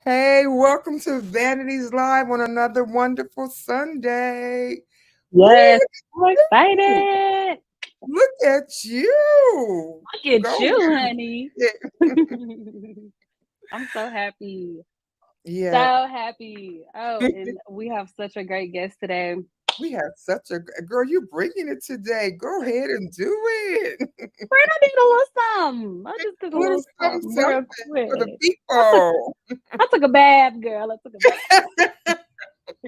Hey, welcome to Vanities Live on another wonderful Sunday. Yes, Woo! I'm excited. Look at you. Look at Go you, honey. ahead. I'm so happy. So Yeah, happy. Oh, and we have such a great guest today. we have such a girl. You bringing it today. Go ahead and do it. Right, I did a little something. I just did a A little little something, something real something for the quick. I took people. I took a bad girl. I took a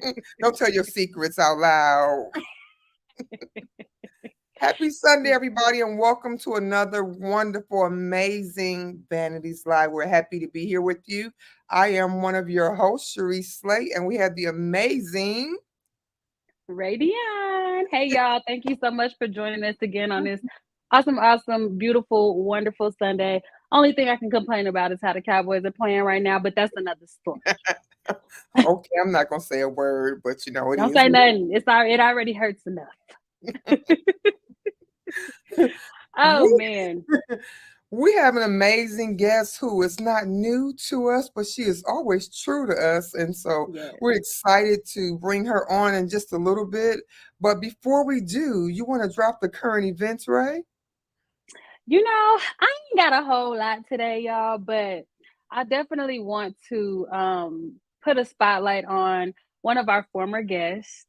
bad. Don't tell your secrets out loud. Happy Sunday, everybody, and welcome to another wonderful, amazing Vanities Live. We're happy to be here with you. I am one of your hosts, Cherie Slate, and we have the amazing. Radiant. Hey y'all, thank you so much for joining us again on this awesome, beautiful, wonderful Sunday. Only thing I can complain about is how the Cowboys are playing right now, but that's another story. Okay, I'm not gonna say a word, but it Don't is say what nothing. It already hurts enough. Oh we man. we have an amazing guest who is not new to us, but she is always true to us, and so Yes. we're excited to bring her on in just a little bit. But before we do, you want to drop the current events, Ray? I ain't got a whole lot today, y'all, but I definitely want to put a spotlight on one of our former guests.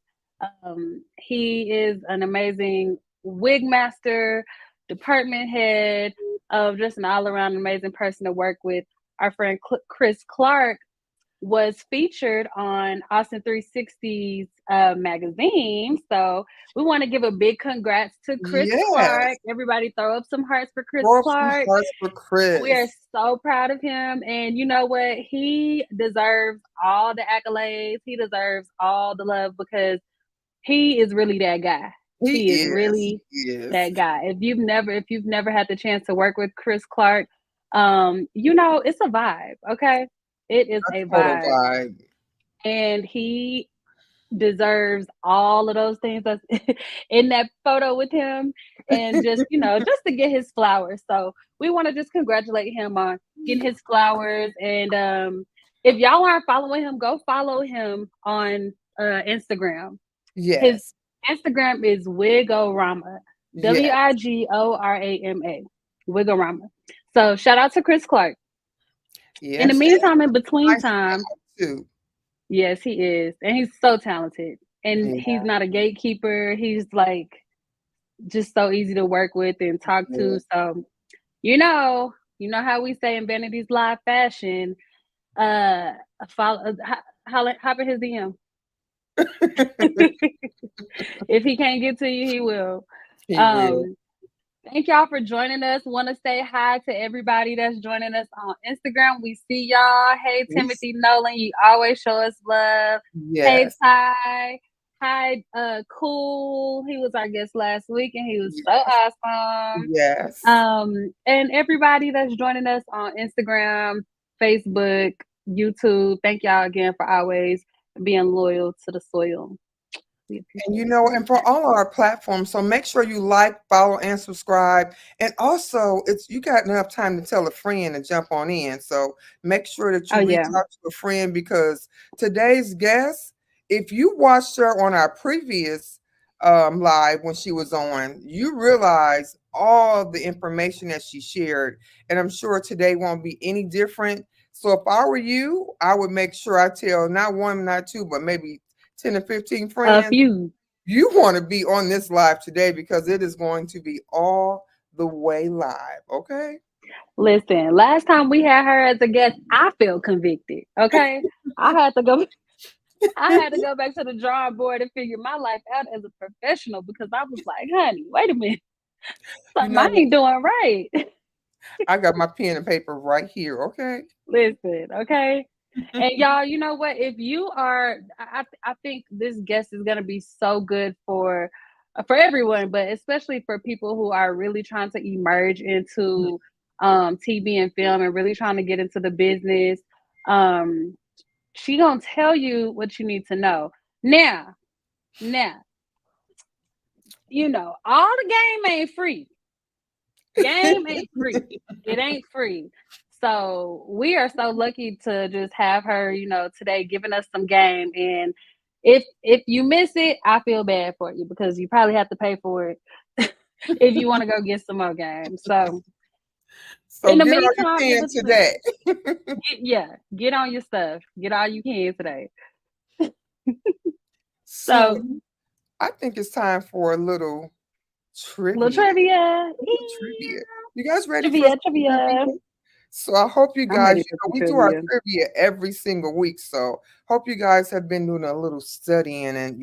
He is an amazing wig master, department head, of just an all around amazing person to work with. Our friend Chris Clark was featured on Austin 360's magazine. So we want to give a big congrats to Chris Yes. Clark. Everybody throw up some hearts for Chris Throw up some Clark. hearts for We are Chris. so proud of him. And you know what? He deserves all the accolades. He deserves all the love because he is really that guy. He He is is. really He is. that guy. If you've never had the chance to work with Chris Clark, it's a vibe, okay? It is A a total vibe. vibe. And he deserves all of those things that's in that photo with him, and just to get his flowers. So we want to just congratulate him on getting his flowers. And if y'all aren't following him, go follow him on Instagram. His Yes. Instagram is Wigorama. Yes. Wigorama. Wigorama. So shout out to Chris Clark. In the Yes. And meantime, in between nice time, guy too. yes, he is. And he's so talented. And Yeah. he's not a gatekeeper. He's like just so easy to work with and talk Yeah. to. So, you know how we say in Vanity's Live fashion, uh follow hop in his DM. If he can't get to you, he will. He will. Um Thank y'all for joining us. Want to say hi to everybody that's joining us on Instagram. We see y'all. Hey, Yes. Timothy Nolan, you always show us love. Hey, Yes. Ty. Hi, Cool. He was our guest last week and he was so awesome. Yes. And everybody that's joining us on Instagram, Facebook, YouTube, thank y'all again for always being loyal to the soil. We And appreciate you. and for all our platforms, so make sure you like, follow, and subscribe. And also, it's you got enough time to tell a friend and jump on in. So make sure that Oh you reach yeah. out to a friend because today's guest, if you watched her on our previous live when she was on, you realize all the information that she shared. And I'm sure today won't be any different. So if I were you, I would make sure I tell not one, not two, but maybe 10 or 15 A friends few. you want to be on this live today because it is going to be all the way live. Okay. Listen, last time we had her as a guest, I felt convicted. Okay, I had to go. I had to go back to the drawing board and figure my life out as a professional because I was like, "Honey, wait a minute, You something know I what? ain't doing right." I got my pen and paper right here. Okay. Listen, okay. And y'all, you know what? If you are, I think this guest is gonna be so good for everyone, but especially for people who are really trying to emerge into TV and film and really trying to get into the business. Um, she gonna tell you what you need to know. Now, all the game ain't free. Game ain't free. It ain't free. So we are so lucky to just have her, today giving us some game. And if you miss it, I feel bad for you because you probably have to pay for it if you want to go get some more games. So So in the get all you meantime, it can was just today. get on your stuff. Get all you can today. So So I think it's time for a little trivia. trivia. Little trivia. You guys ready for Trivia, some trivia. trivia? So I hope you I'm guys, ready for some we do our trivia. trivia every single week. So hope you guys have been doing a little studying and,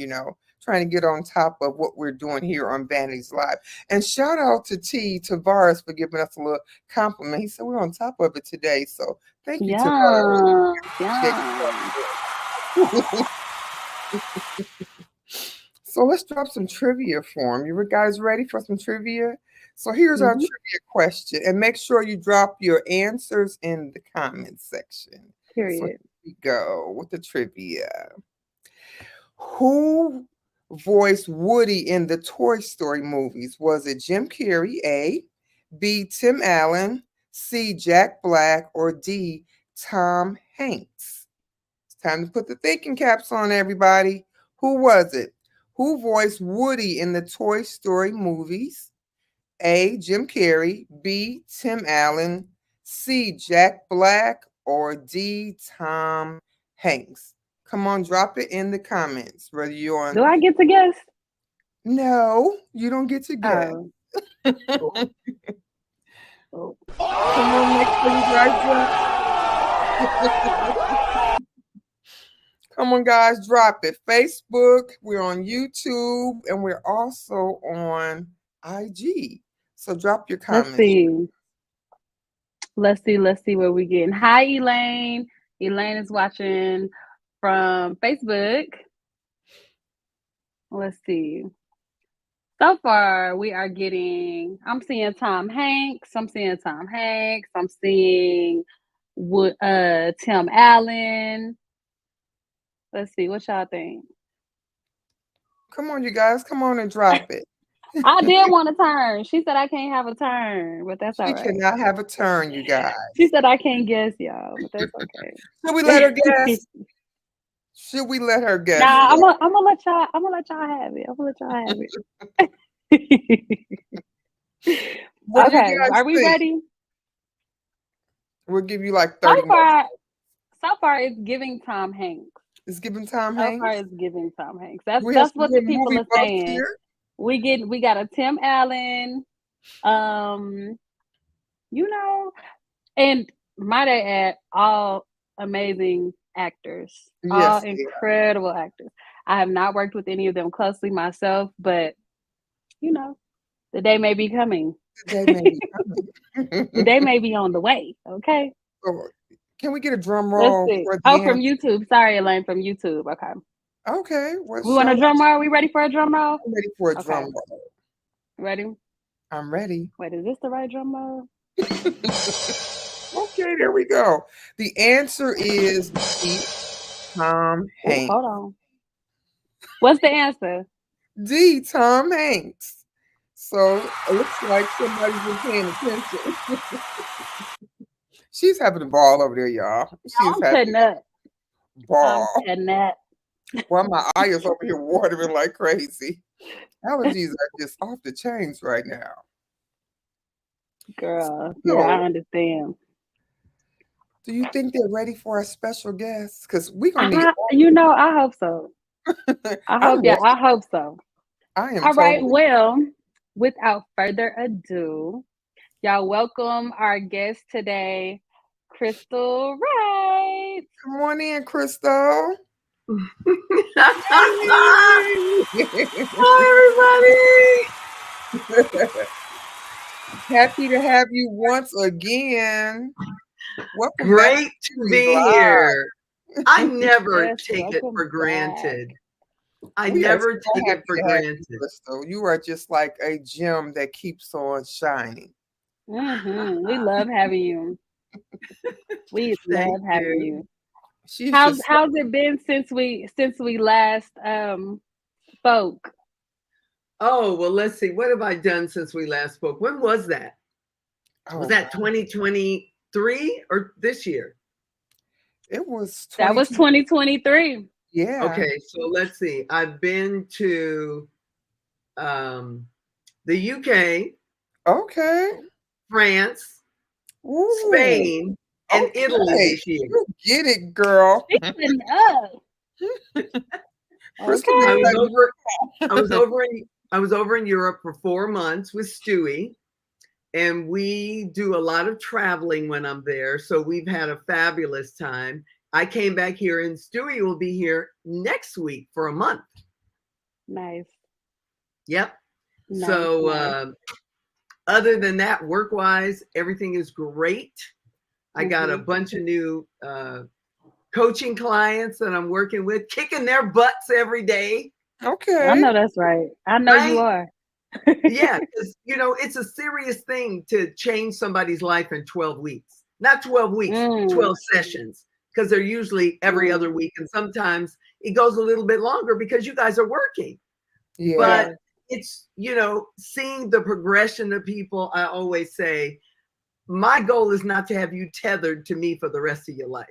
trying to get on top of what we're doing here on Vanity's Live. And shout out to T Tavares for giving us a little compliment. He said we're on top of it today. So thank you, Tavares. Yeah, Appreciate yeah. you. So let's drop some trivia for him. You guys ready for some trivia? So here's our Hmm. trivia question, and make sure you drop your answers in the comment section. So here Period. we go with the trivia. Who voiced Woody in the Toy Story movies? Was it Jim Carrey, A, B, Tim Allen, C, Jack Black, or D, Tom Hanks? It's time to put the thinking caps on, everybody. Who was it? Who voiced Woody in the Toy Story movies? A, Jim Carrey, B, Tim Allen, C, Jack Black, or D, Tom Hanks? Come on, drop it in the comments. Whether you're on, Do I get to guess? no, you don't get to guess. Oh, oh, oh. Come on, make sure you guys drop. Come on, guys, drop it. Facebook, we're on YouTube, and we're also on IG. So drop your Let's comments. see. Let's see where we getting. Hi, Elaine. Elaine is watching from Facebook. Let's see. So far, we are getting. I'm seeing Tom Hanks. I'm seeing Tom Hanks. I'm seeing Tim Allen. Let's see. What y'all think? Come on, you guys. Come on and drop it. I did want a turn. She said I can't have a turn, but that's all She right. cannot have a turn, you guys. She said I can't guess, y'all, but that's Should we let her okay. guess? Should we let her guess, Nah, you guys? I'm gonna let y'all. I'm gonna let y'all have it. I'm gonna let y'all have it. What do you Okay, guys are we think? ready? We'll give you like So 30 more. far, so far it's giving Tom Hanks. It's giving Tom So far Hanks. it's giving Tom Hanks. That's We have that's some what the good people movie are buffs saying. here. We got a Tim Allen, um, you know, and might I add, all amazing actors, all Yes, they are. incredible actors. I have not worked with any of them closely myself, but you know, the day may be coming. The day may be The coming. day may be on the way. Okay. So, can we get a drum Let's roll see. for Oh, the from answer? YouTube. Sorry, Elaine, from YouTube. Okay. Okay, well, We want a shout out. drum roll? We ready for a drum roll? I'm ready for a Okay. drum roll. Ready? I'm ready. Wait, is this the right drum roll? Okay, there we go. The answer is D, Tom Oh, Hanks. hold on. What's the answer? D, Tom Hanks. So it looks like somebody's been paying attention. She's having a ball over there, y'all. She's I'm having cutting up. a I'm ball. cutting up. While my eye is over here watering like crazy. Allergies are just off the chains right now. Girl. Yeah, I So, understand. do you think they're ready for a special guest? Because we're gonna need all I hope so. I'm I ready. hope so. I am All right. totally Well, without further ado, y'all welcome our guest today, Crystal Wright. come on in, Crystal. Hi, Happy to have you once again. Welcome back everybody. Great to to Vanity's be Live. here. I never Yes, take it welcome for back. granted. I We are never so take happy it for to have you, granted. Crystal. You are just like a gem that keeps on shining. We love having you. We Thank love having you. you. She's How's just how's it been since we last spoke? Oh, well, let's see. What have I done since we last spoke? When was that? Was oh that 2020? 2023 or this year? It was That was 22. 2023. Yeah. Okay, so let's see. I've been to um, the UK, Okay. France, Ooh. Spain, and Italy Okay. this year. You get it, girl. Speaking up. Crystal be I was Okay. like, over. I was over in Europe for 4 months with Stewie, and we do a lot of traveling when I'm there. So we've had a fabulous time. I came back here, and Stewie will be here next week for a month. Nice. Yep. Nice. So Nice. other than that, work wise, everything is great. I got a Mm-hmm. bunch of new coaching clients that I'm working with, kicking their butts every day. I okay. know that's right. I know you Right? are. Yeah, because it's a serious thing to change somebody's life in 12 weeks. Not 12 weeks, Mm, 12 sessions, because they're usually every other mm, week. And sometimes it goes a little bit longer because you guys are working. Yeah. But yes. it's, seeing the progression of people. I always say, my goal is not to have you tethered to me for the rest of your life.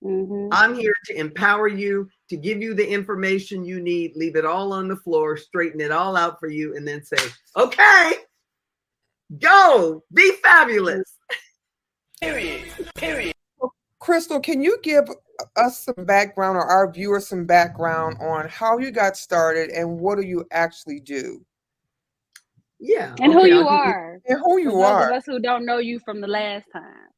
Mm-hmm. I'm here to empower you, to give you the information you need, leave it all on the floor, straighten it all out for you, and then say, okay, go, be fabulous. Crystal, can you give us some background or our viewers some background on how you got started and what do you actually do Yeah, And who okay, I'll you give you, are. and who For you those of are? us who don't know you from the last time.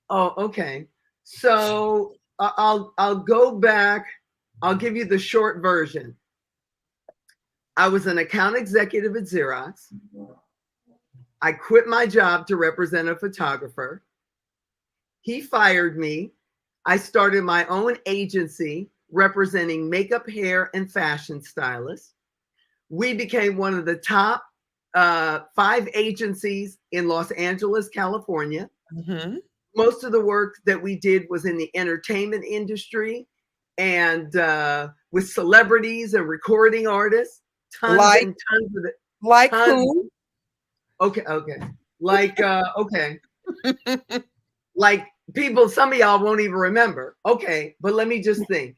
oh, okay. So I'll go back. I'll give you the short version. I was an account executive at Xerox. I quit my job to represent a photographer. He fired me. I started my own agency representing makeup, hair, and fashion stylists. We became one of the top 5 agencies in Los Angeles, California. Mm-hmm. Most of the work that we did was in the entertainment industry and with celebrities and recording artists. Tons Like and tons of it. like Tons. who? Okay. Like, okay. Like people, some of y'all won't even remember. Okay, but let me just think.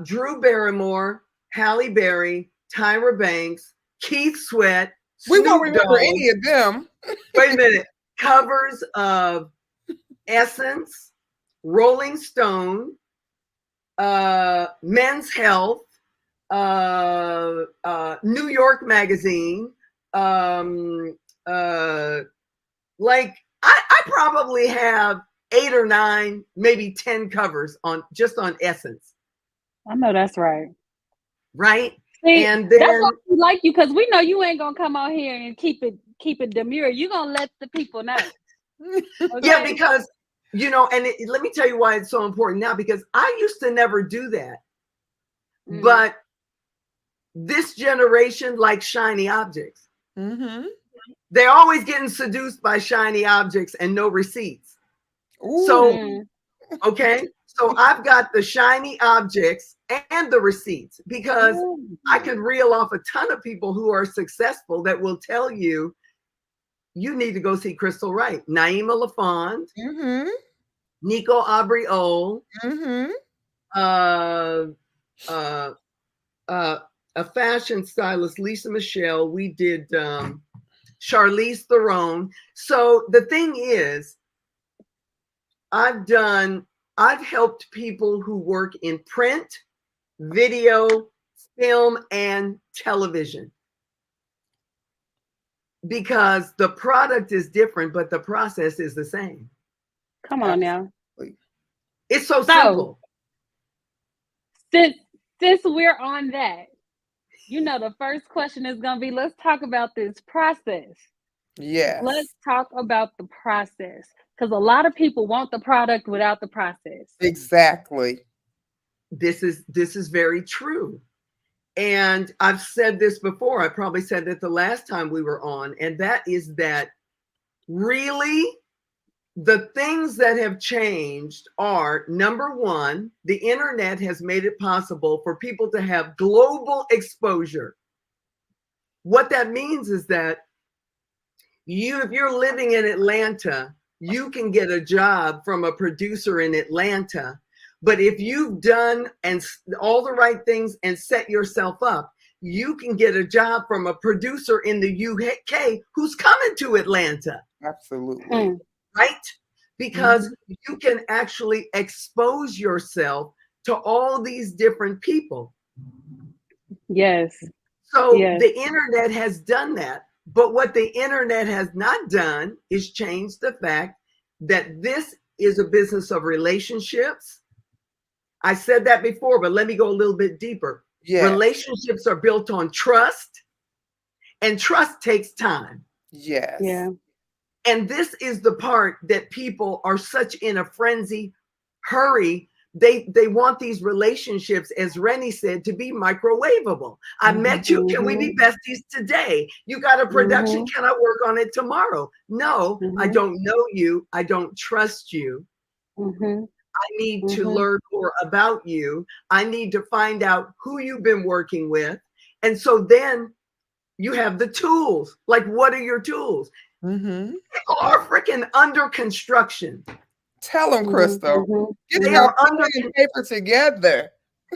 Drew Barrymore, Halle Berry, Tyra Banks, Keith Sweat, We won't Snoop remember Dogg. any of them. Wait a minute. Covers of Essence, Rolling Stone, Men's Health, New York Magazine. Like I probably have 8 or 9, maybe 10 covers on just on Essence, I know that's right. right? See, And that's why then we like you, because we know you ain't gonna come out here and keep it demure. You gonna let the people know. yeah, Okay. because let me tell you why it's so important now, because I used to never do that. Mm. But this generation likes shiny objects. Mm-hmm. They're always getting seduced by shiny objects and no receipts. Ooh. So, Mm. okay. So I've got the shiny objects and the receipts, because Ooh. I could reel off a ton of people who are successful that will tell you, you need to go see Crystal Wright, Naima LaFond, Mm-hmm. Nico Abriol, Mm-hmm. uh, uh, uh, a fashion stylist, Lisa Michelle. We did Charlize Theron. So the thing is, I've helped people who work in print, video, film, and television, because the product is different, but the process is the same. Come on now. Absolutely. It's so So simple. since since we're on that, the first question is gonna be, let's talk about this process. Let's Yes. talk about the process. Because a lot of people want the product without the process. Exactly. This is very true. And I've said this before. I probably said it the last time we were on, and that is that really the things that have changed are, number one, the internet has made it possible for people to have global exposure. What that means is that if you're living in Atlanta, you can get a job from a producer in Atlanta. But if you've done and all the right things and set yourself up, you can get a job from a producer in the UK who's coming to Atlanta. Absolutely. Right? Because you can actually expose yourself to all these different people. Yes. So Yes. the internet has done that. But what the internet has not done is change the fact that this is a business of relationships. I said that before, but let me go a little bit deeper. Yes. Relationships are built on trust, and trust takes time. Yes. Yeah. And this is the part that people are such in a frenzy hurry. They want these relationships, as Rennie said, to be microwavable. I met you. Can we be besties today? You got a production. Can I work on it tomorrow? No, I don't know you. I don't trust you. I need to learn more about you. I need to find out who you've been working with. And so then you have the tools. Like, what are your tools? People are freaking under construction. Tell them, Crystal. They are under paper together.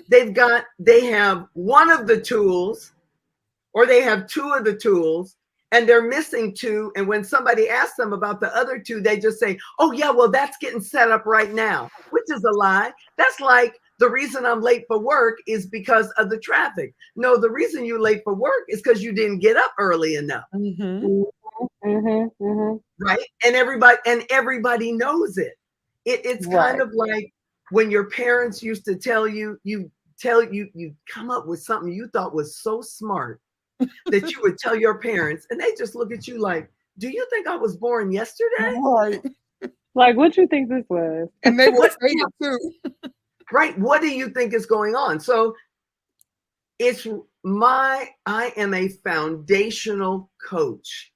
They have one of the tools, or they have two of the tools, and they're missing two. And when somebody asks them about the other two, they just say, oh yeah, well, that's getting set up right now, which is a lie. That's like, the reason I'm late for work is because of the traffic. No, the reason you're late for work is because you didn't get up early enough. Right? And everybody knows it. It's kind of like when your parents used to tell you, you come up with something you thought was so smart that you would tell your parents, and they just look at you like, do you think I was born yesterday? Right. Like, what you think this was? And they would say it too. Right. What do you think is going on? So I am a foundational coach.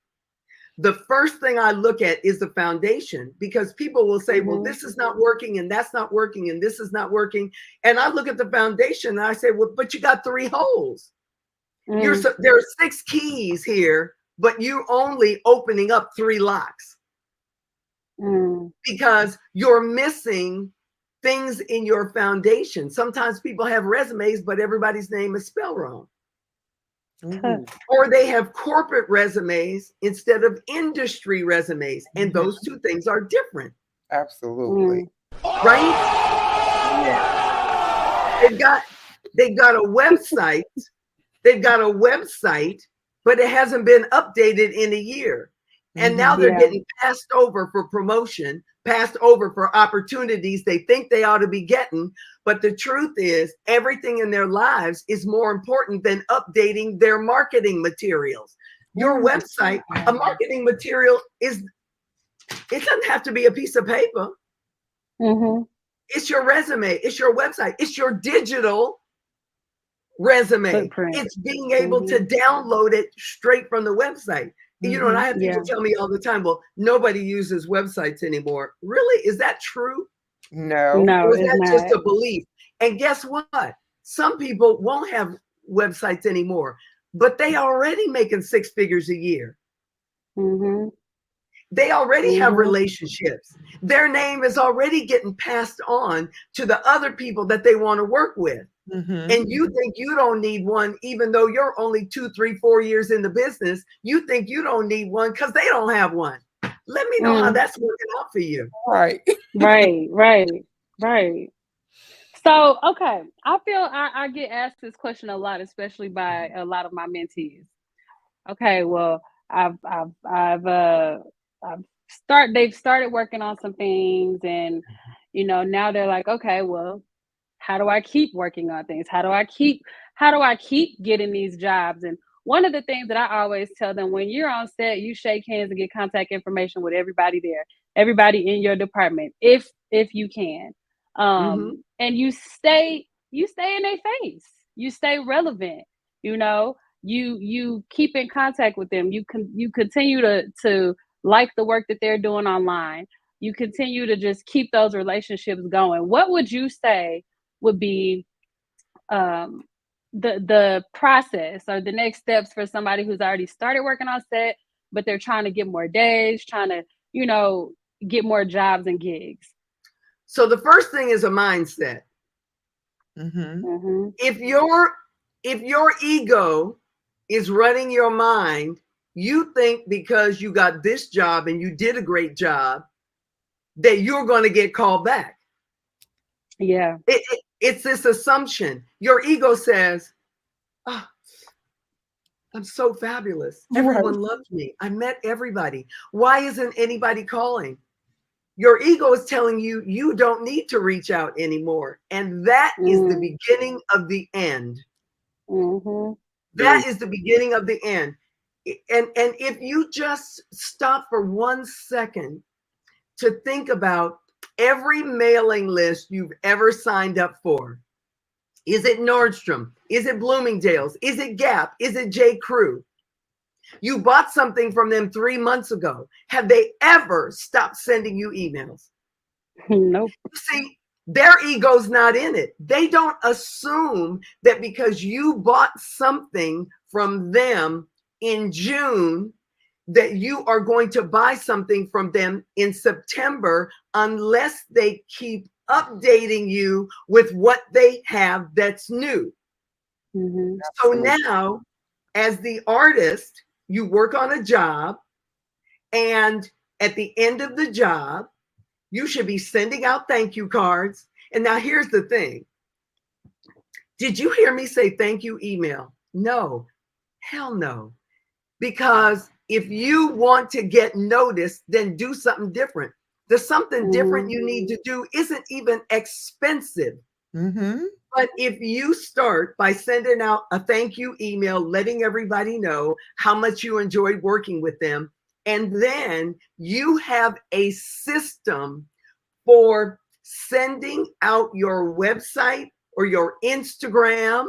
The first thing I look at is the foundation, because people will say, well, this is not working, and that's not working, and this is not working. And I look at the foundation and I say, well, but you got 3 holes. There are 6 keys here, but you're only opening up 3 locks because you're missing things in your foundation. Sometimes people have resumes, but everybody's name is spelled wrong. Or they have corporate resumes instead of industry resumes. And those two things are different. Absolutely. Right? Yeah. They've got a website. They've got a website, but it hasn't been updated in a year. And now they're getting passed over for promotion, passed over for opportunities they think they ought to be getting. But the truth is, everything in their lives is more important than updating their marketing materials. Your website, a marketing material it doesn't have to be a piece of paper. It's your resume. It's your website. It's your digital resume. Footprint. It's being able to download it straight from the website. You know, and I have people tell me all the time, well, nobody uses websites anymore. Really? Is that true? No. Or is that just a belief? And guess what? Some people won't have websites anymore, but they already making 6 figures a year. They already have relationships. Their name is already getting passed on to the other people that they want to work with. And you think you don't need one, even though you're only 2, 3, 4 years in the business. You think you don't need one because they don't have one. Let me know how that's working out for you. Right. Right. So, okay, I feel I get asked this question a lot, especially by a lot of my mentees. Okay, well, they've started working on some things, and now they're like, okay, well, how do I keep working on things? How do I keep getting these jobs? And one of the things that I always tell them, when you're on set, you shake hands and get contact information with everybody there, everybody in your department, if you can. And you stay in their face. You stay relevant. You keep in contact with them. You continue to like the work that they're doing online. You continue to just keep those relationships going. What would you say would be the process or the next steps for somebody who's already started working on set, but they're trying to get more days, trying to get more jobs and gigs. So the first thing is a mindset. Mm-hmm. Mm-hmm. If your ego is running your mind, you think because you got this job and you did a great job that you're going to get called back. Yeah. It's this assumption. Your ego says, oh, I'm so fabulous. Right. Everyone loves me. I met everybody. Why isn't anybody calling? Your ego is telling you you don't need to reach out anymore. And that is the beginning of the end. Mm-hmm. That is the beginning of the end. And if you just stop for 1 second to think about every mailing list you've ever signed up for. Is it Nordstrom? Is it Bloomingdale's? Is it Gap? Is it J. Crew? You bought something from them 3 months ago. Have they ever stopped sending you emails? Nope. You see, their ego's not in it. They don't assume that because you bought something from them in June, that you are going to buy something from them in September unless they keep updating you with what they have that's new. Mm-hmm. So now, as the artist, you work on a job, and at the end of the job, you should be sending out thank you cards. And now here's the thing. Did you hear me say thank you email? No, hell no. Because if you want to get noticed, then do something different. The something different you need to do isn't even expensive. Mm-hmm. But if you start by sending out a thank you email, letting everybody know how much you enjoyed working with them, and then you have a system for sending out your website or your Instagram,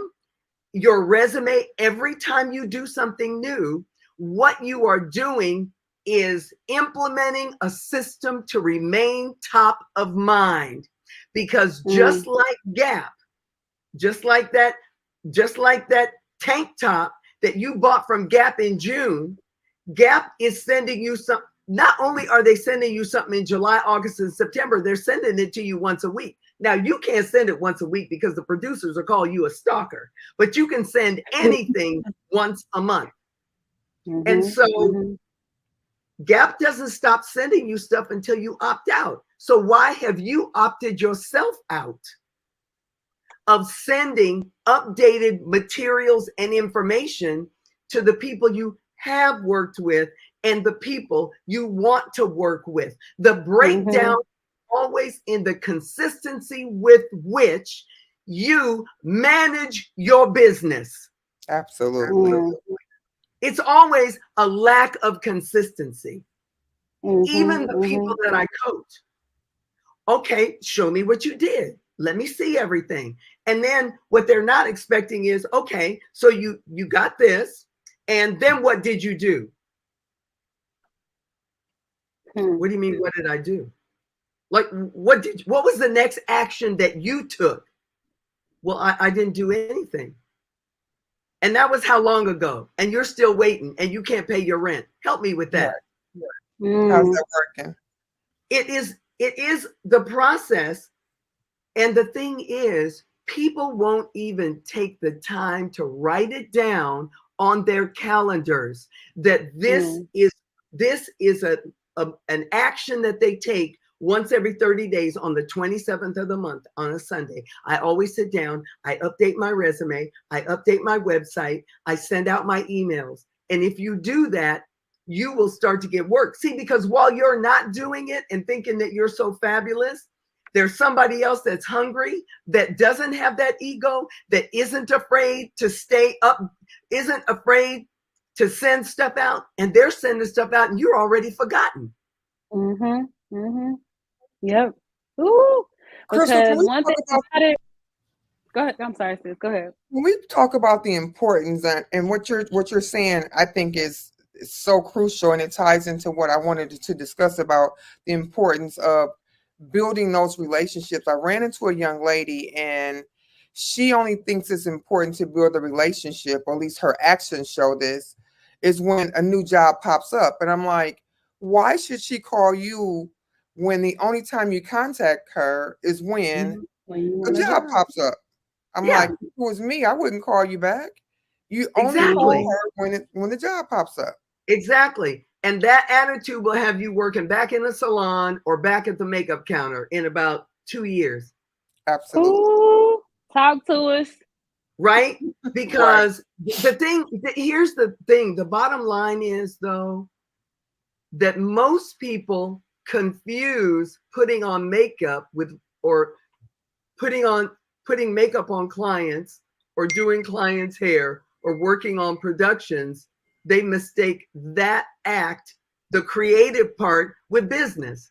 your resume, every time you do something new, what you are doing is implementing a system to remain top of mind. Because just like Gap, just like that tank top that you bought from Gap in June, Gap is sending you some. Not only are they sending you something in July, August, and September, they're sending it to you once a week. Now, you can't send it once a week because the producers will call you a stalker, but you can send anything once a month. And so Gap doesn't stop sending you stuff until you opt out. So why have you opted yourself out of sending updated materials and information to the people you have worked with and the people you want to work with? The breakdown always in the consistency with which you manage your business. Absolutely. It's always a lack of consistency. Even the people that I coach. Okay, show me what you did. Let me see everything. And then what they're not expecting is, okay, so you got this, and then what did you do? What do you mean, what did I do? Like, what was the next action that you took? Well, I didn't do anything. And that was how long ago? And you're still waiting and you can't pay your rent. Help me with that. Right. How's that working? It is the process. And the thing is, people won't even take the time to write it down on their calendars that this is an action that they take once every 30 days on the 27th of the month on a Sunday. I always sit down, I update my resume, I update my website, I send out my emails. And if you do that, you will start to get work. See, because while you're not doing it and thinking that you're so fabulous, there's somebody else that's hungry, that doesn't have that ego, that isn't afraid to stay up, isn't afraid to send stuff out, and they're sending stuff out and you're already forgotten. Yep. Ooh. Crystal, Because one thing about it, go ahead. I'm sorry, sis. Go ahead. When we talk about the importance and what you're saying, I think is so crucial, and it ties into what I wanted to discuss about the importance of building those relationships. I ran into a young lady, and she only thinks it's important to build a relationship, or at least her actions show this, is when a new job pops up. And I'm like, why should she call you when the only time you contact her is when When you a want a job job. pops up. I'm Yeah, like, if it was me, I wouldn't call you back. You only call exactly. Mhm. her when the job pops up. Exactly. And that attitude will have you working back in the salon or back at the makeup counter in about 2 years. Absolutely. Ooh, talk to us. Right? Right. Because here's the thing. The bottom line is, though, that most people confuse putting on makeup with, or putting on, putting makeup on clients, or doing clients' hair, or working on productions. They mistake that act, the creative part, with business.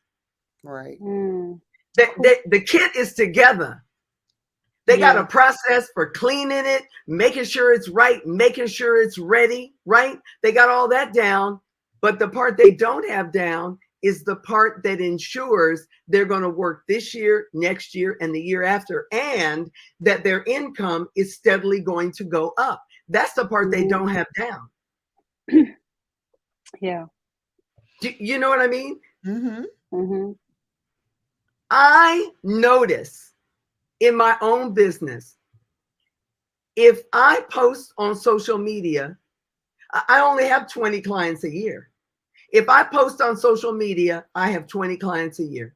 Right. Mm. The kit is together. They got Yeah. a process for cleaning it, making sure it's right, making sure it's ready, right? They got all that down. But the part they don't have down is the part that ensures they're going to work this year, next year, and the year after, and that their income is steadily going to go up. That's the part they Mhm. don't have down. Yeah. Do you know what I mean? Mm-hmm. Mhm. I notice in my own business, if I post on social media, I only have 20 clients a year. If I post on social media, I have 20 clients a year.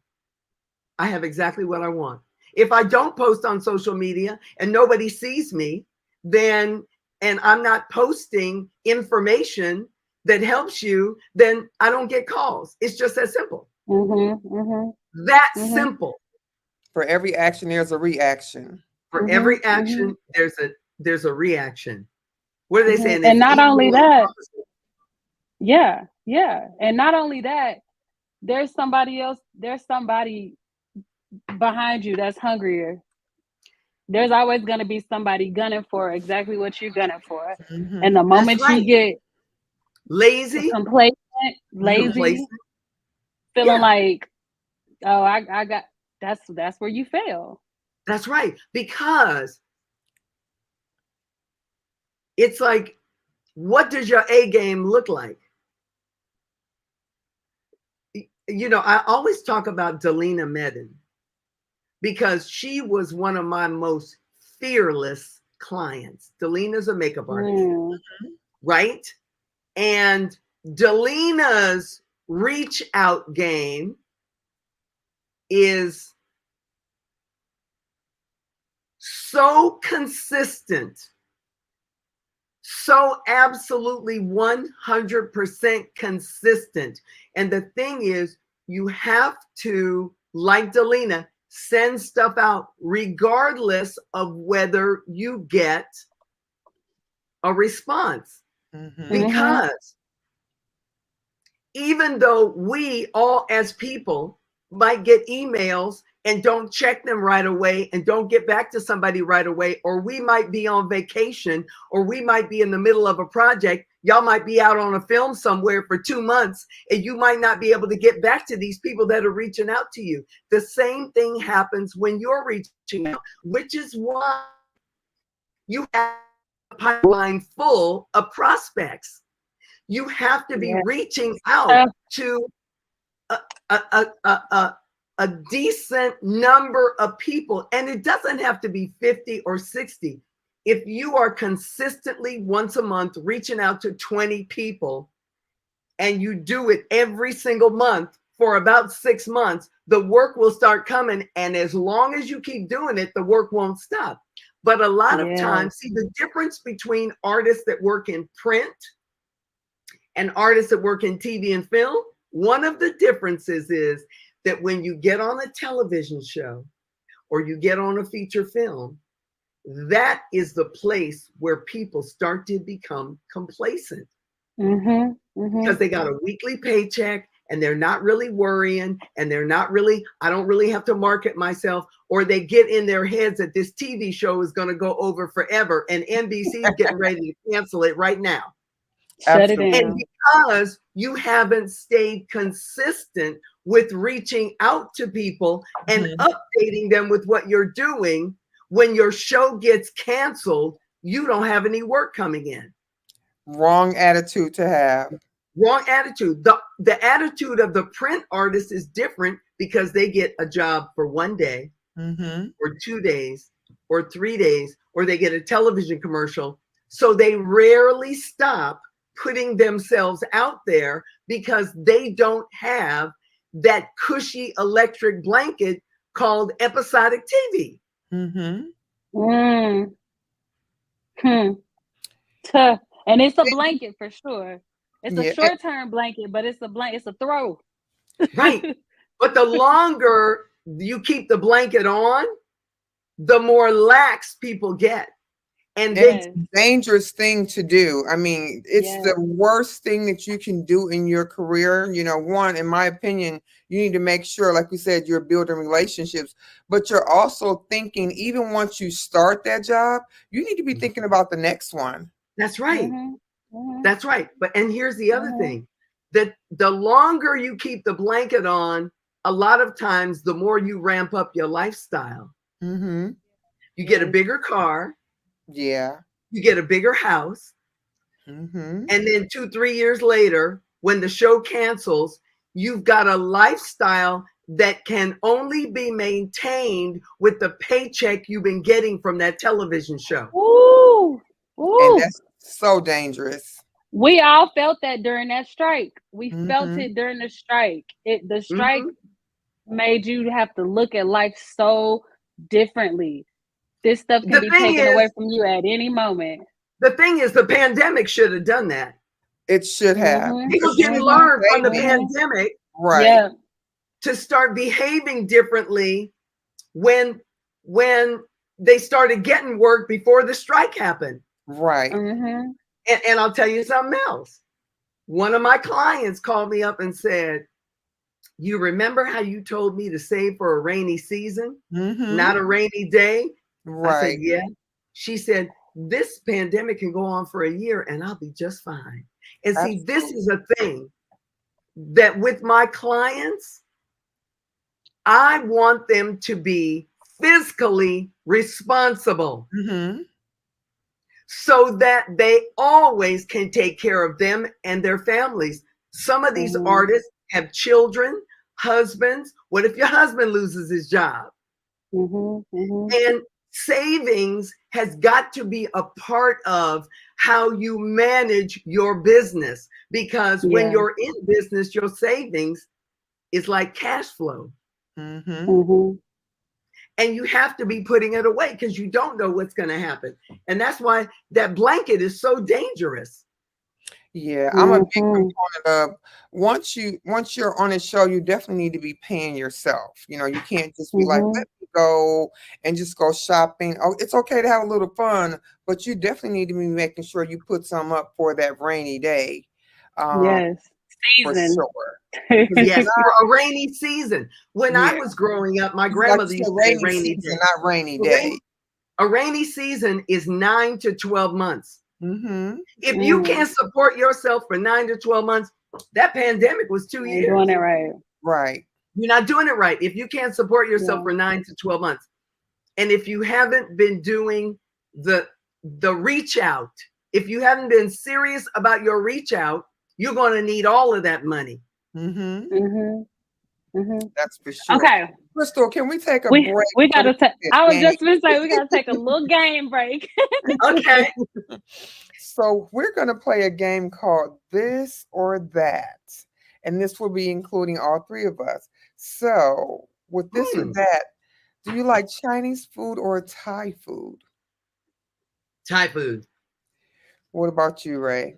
I have exactly what I want. If I don't post on social media and nobody sees me, then, and I'm not posting information that helps you, then I don't get calls. It's just that simple. Mhm. Mhm. That Mhm. simple. For every action, there's a reaction. For Mhm. every Mhm. action, there's a reaction. What are they Mhm. saying? And There's not evil only in the that, opposite. yeah, yeah. And not only that, there's somebody else, there's somebody behind you that's hungrier. There's always going to be somebody gunning for exactly what you're gunning for. And Mm-hmm. the That's moment you right. get Lazy, complacent, Mm-hmm. lazy, complacent. feeling Yeah, like, oh, I got, that's where you fail. that's right. Because it's like, what does your A game look like? I always talk about Delina Medin because she was one of my most fearless clients. Delina's a makeup artist, Mm. right? And Delina's reach out game is so consistent, so absolutely 100% consistent. And the thing is, you have to, like Delina, send stuff out regardless of whether you get a response. Mm-hmm. Mhm. Because even though we all as people might get emails and don't check them right away and don't get back to somebody right away, or we might be on vacation, or we might be in the middle of a project, y'all might be out on a film somewhere for 2 months, and you might not be able to get back to these people that are reaching out to you. The same thing happens when you're reaching out, which is why you have a pipeline full of prospects. You have to be Yeah. reaching out Tough. to a, a, a, a, a decent number of people. And it doesn't have to be 50 or 60. If you are consistently once a month reaching out to 20 people and you do it every single month for about 6 months, the work will start coming. And as long as you keep doing it, the work won't stop. But a lot of Yes. times, see the difference between artists that work in print and artists that work in TV and film, one of the differences is that when you get on a television show or you get on a feature film, that is the place where people start to become complacent Mhm. because Mhm. they got a weekly paycheck and they're not really worrying and they're not really, I don't really have to market myself, or they get in their heads that this TV show is going to go over forever and NBC is getting ready to cancel it right now. Shut it Absolutely. And down. because you haven't stayed consistent with reaching out to people and Mhm. updating them with what you're doing, when your show gets canceled, you don't have any work coming in. Wrong attitude to have. Wrong attitude. The attitude of the print artist is different because they get a job for 1 day or 2 days or 3 days, or they get a television commercial. So they rarely stop putting themselves out there because they don't have that cushy electric blanket called episodic TV. Mm. Hmm. Tough. And it's a blanket for sure. It's a Yeah. short-term blanket, but it's a blanket. It's a throw. Right. But the longer you keep the blanket on, the more lax people get. And It's they, a dangerous thing to do. I mean, it's the worst thing that you can do in your career. You know, one, in my opinion, you need to make sure, like we said, you're building relationships, but you're also thinking, even once you start that job, you need to be thinking about the next one. that's right. Mm-hmm. That's right. But and here's the other Mm-hmm. thing, that the longer you keep the blanket on, a lot of times the more you ramp up your lifestyle. Mm-hmm. You get a bigger car, Yeah. you get a bigger house, Mm-hmm. and then 2-3 years later, when the show cancels, you've got a lifestyle that can only be maintained with the paycheck you've been getting from that television show. Ooh. And Ooh. that's so dangerous. We all felt that during that strike. We felt Mm-hmm. it during the strike. The strike Mm-hmm. made you have to look at life so differently. This stuff can The be thing taken is, away from you at any moment. the pandemic should have done that. It should have. Mm-hmm. People Because you didn't Mm-hmm. learn from the saving. Mm-hmm. pandemic Right. Yeah. to start behaving differently when they started getting work before the strike happened. Right. Mm-hmm. And I'll tell you something else. One of my clients called me up and said, "You remember how you told me to save for a rainy season, Mm-hmm. not a rainy day?" I said, Right. "Yeah." She said, "This pandemic can go on for a year and I'll be just fine." And see, this Absolutely. is a thing that with my clients, I want them to be fiscally responsible Mm-hmm. so that they always can take care of them and their families. Some of these Mm-hmm. artists have children, husbands. What if your husband loses his job? Mm-hmm. Mm-hmm. And savings has got to be a part of how you manage your business, because when Yeah. you're in business, your savings is like cash flow. Mm-hmm. Mm-hmm. And you have to be putting it away because you don't know what's going to happen. And that's why that blanket is so dangerous. Yeah, I'm a big Mm-hmm. proponent of once you're on a show, you definitely need to be paying yourself. You know, you can't just be like, Mm-hmm. let me go and just go shopping. Oh, it's okay to have a little fun, but you definitely need to be making sure you put some up for that rainy day. Um, Yes. for Season. sure. Because if Yes, not, for a rainy season. When I yeah, was growing up, my like you grandmother said, used to say rainy rainy season, day. not rainy A day. rainy season is 9 to 12 months. Mm-hmm. If you Mm. can't support yourself for 9 to 12 months, that pandemic was 2 Ain't doing years. it right. Right. You're not doing it right if you can't support yourself Yeah. for 9 to 12 months. And if you haven't been doing the reach out, if you haven't been serious about your reach out, you're going to need all of that money. Mm-hmm. Mm-hmm. Mm-hmm. That's for sure. Okay. Crystal, can we take a We break we so we gotta take. can I was game? just gonna say we gotta take a little game break. Okay. So we're going to play a game called This or That. And this will be including all three of us. So with this or that, do you like Chinese food or Thai food? Thai food. What about you, Ray?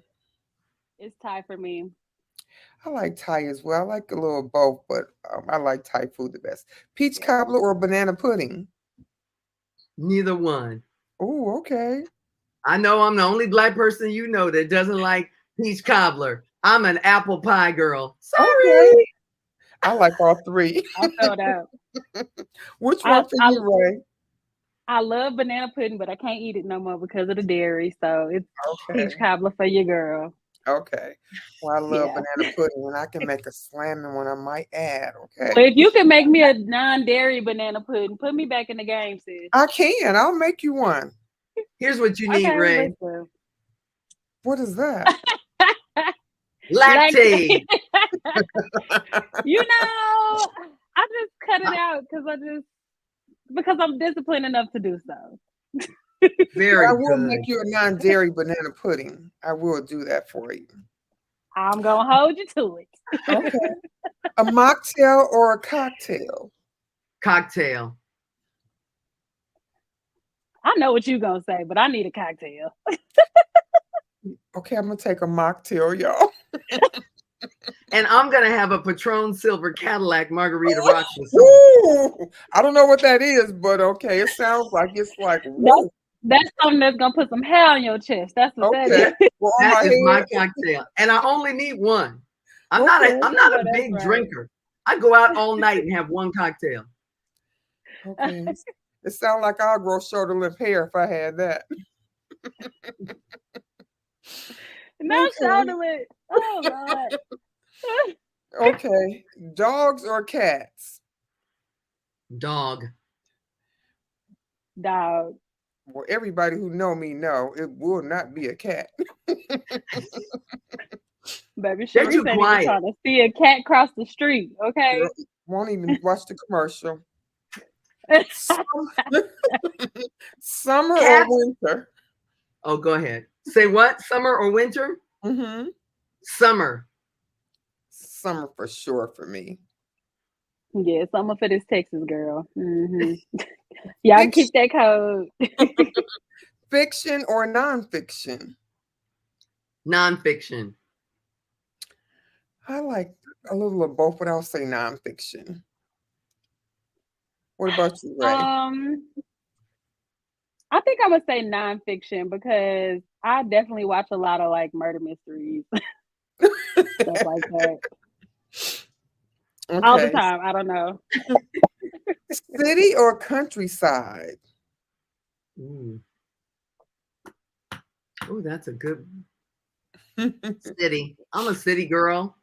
It's Thai for me. I like Thai as well. I like a little of both, but I like Thai food the best. Peach cobbler or banana pudding? Neither one. Oh, okay. I know I'm the only Black person you know that doesn't like peach cobbler. I'm an apple pie girl. Okay. Sorry. I like all three. I felt that. Which I one for I you, Ray? I love banana pudding, but I can't eat it no more because of the dairy. So it's peach Okay. cobbler for your girl. Okay. Well, I love Yeah. banana pudding, and I can make a slamming one, I might add. Okay. Well, if you can make me a non-dairy banana pudding, put me back in the game, sis. I can. I'll make you one. Here's what you need, Okay, Ray. listen. What is that? Lactate. You know, I just cut it out because I'm disciplined enough to do so. Very I will good. make you a non-dairy banana pudding. I will do that for you. I'm gonna hold you to it. Okay. A mocktail or a cocktail? Cocktail. I know what you're gonna say, but I need a cocktail. Okay, I'm gonna take a mocktail, y'all. And I'm going to have a Patron Silver Cadillac Margarita Rocks with soda. Ooh, I don't know what that is, but okay, it sounds like it's like whoa. That's something that's gonna put some hair on your chest. That's what that Okay, is. well, on That my is my head. cocktail. And I only need one. I'm Okay. not a That's big right. drinker. I go out all night and have one cocktail. Okay, it sounds like I'll grow shoulder length hair if I had that. No Okay, shoulder lid. Oh Lord. okay, dogs or cats? Dog. Dog. Well, everybody who know me know it will not be a cat. Baby They're Sharice too ain't even quiet. trying to see a cat cross the street, okay? Girl, won't even watch the commercial. Summer or Cats. winter? Oh, go ahead. Say what? Summer or winter? Mm-hmm. Summer. Summer for sure for me. Yeah, summer for this Texas girl. Y'all Fiction, keep that code. fiction or nonfiction? Nonfiction. I like a little of both, but I'll say nonfiction. What about you, Ray? I think I would say nonfiction because I definitely watch a lot of like murder mysteries, stuff like that. All the Okay. time. I don't know. City or countryside? Ooh. Oh, that's a good city. I'm a city girl.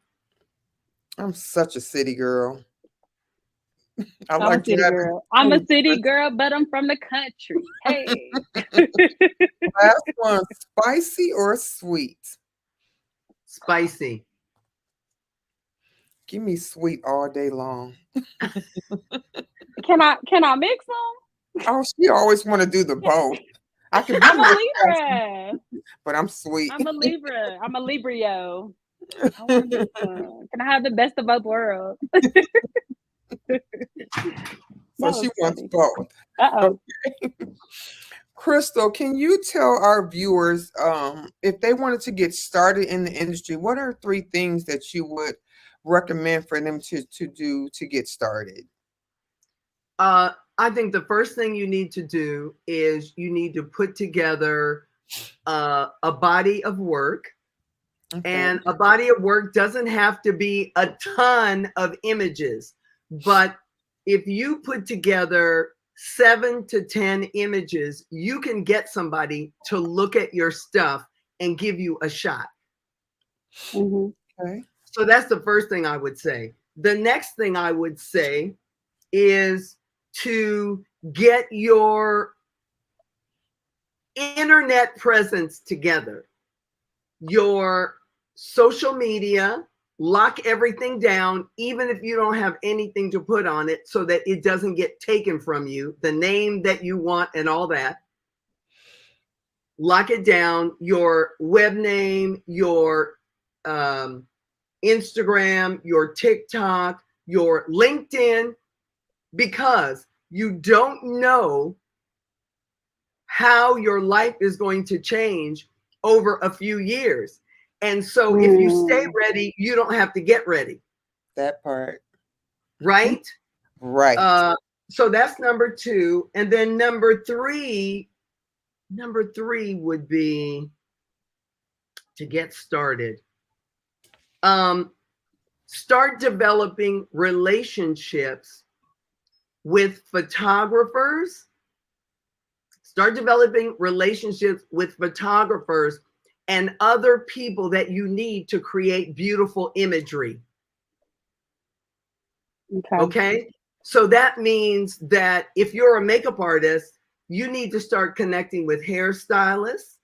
I'm such a city girl. I I'm a like city driving. girl. I'm a city girl, but I'm from the country. Hey. Last one, spicy or sweet? Spicy. Give me sweet all day long. Can I mix them? Oh, she always want to do the both. I can be I'm a real spicy, Libra. but I'm sweet. I'm a Libra. I'm a Librio. I want to mix them. Can I have the best of both worlds? So That she was wants funny. both. Uh-oh. Crystal, can you tell our viewers if they wanted to get started in the industry, what are 3 things that you would recommend for them to do to get started? I think the first thing you need to do is you need to put together a body of work. Okay. And a body of work doesn't have to be a ton of images, but if you put together 7 to 10 images, you can get somebody to look at your stuff and give you a shot. Okay. So that's the first thing I would say. The next thing I would say is to get your internet presence together, your social media, lock everything down, even if you don't have anything to put on it, so that it doesn't get taken from you, the name that you want and all that. Lock it down, your web name, your Instagram, your TikTok, your LinkedIn, because you don't know how your life is going to change over a few years. And so if you stay ready, you don't have to get ready. That part. Right? Right. So that's number 2. And then number three would be to get started. Start developing relationships with photographers. Start developing relationships with photographers and other people that you need to create beautiful imagery. Okay. So that means that if you're a makeup artist, you need to start connecting with hairstylists.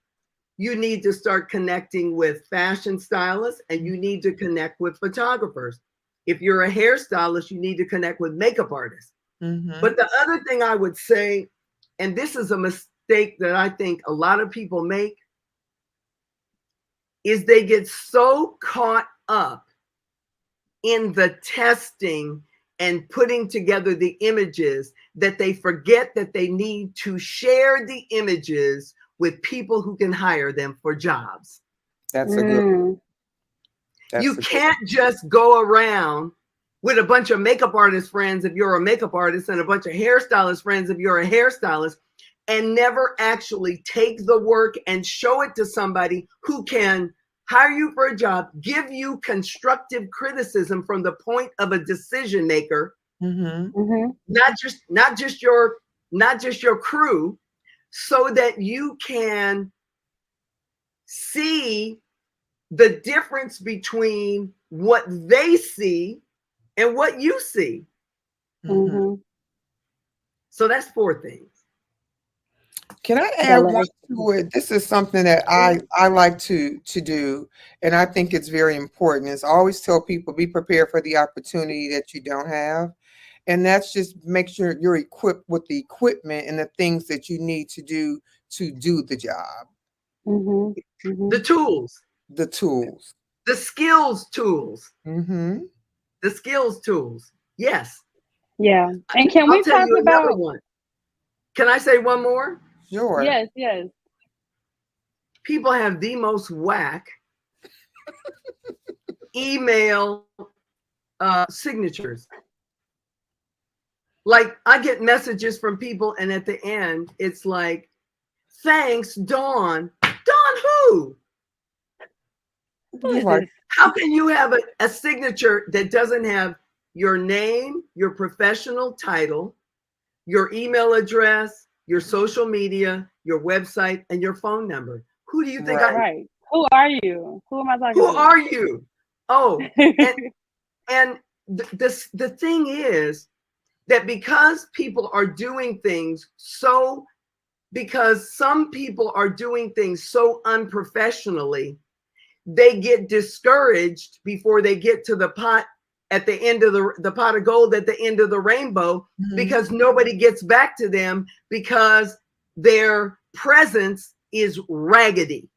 you need to start connecting with fashion stylists, and you need to connect with photographers. If you're a hairstylist, you need to connect with makeup artists. Mm-hmm. But the other thing I would say, and this is a mistake that I think a lot of people make, is they get so caught up in the testing and putting together the images that they forget that they need to share the images with people who can hire them for jobs. That's a good. You can't just go around with a bunch of makeup artist friends if you're a makeup artist and a bunch of hairstylist friends if you're a hairstylist, and never actually take the work and show it to somebody who can hire you for a job, give you constructive criticism from the point of a decision maker, not just your crew, so that you can see the difference between what they see and what you see. So that's 4 things. Can I add one to it? This is something that I like to do, and I think it's very important. Is I always tell people, be prepared for the opportunity that you don't have, and that's just make sure you're equipped with the equipment and the things that you need to do the job. The tools, the skills tools, the skills tools. Yes. Yeah. And can we talk about one? Can I say one more? Sure. Yes. People have the most whack email signatures. Like, I get messages from people, and at the end, it's like, thanks, Dawn. Dawn who? Right. How can you have a signature that doesn't have your name, your professional title, your email address, your social media, your website, and your phone number? Who do you think Right. Who are you? Who am I talking to? to? Who are you? Oh, and the thing is that because people are doing things because some people are doing things so unprofessionally, they get discouraged before they get to the pot at the end of the pot of gold at the end of the rainbow, because nobody gets back to them because their presence is raggedy.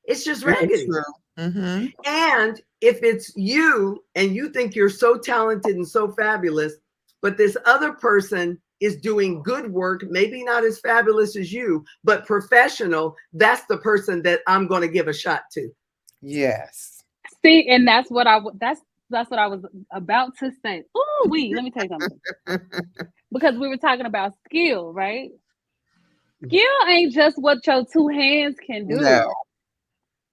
It's just raggedy. And if it's you and you think you're so talented and so fabulous, but this other person is doing good work, maybe not as fabulous as you, but professional, that's the person that I'm going to give a shot to. Yes. See, and that's what I was about to say. Oh, let me tell you something. Because we were talking about skill, right? Skill ain't just what your 2 hands can do. No.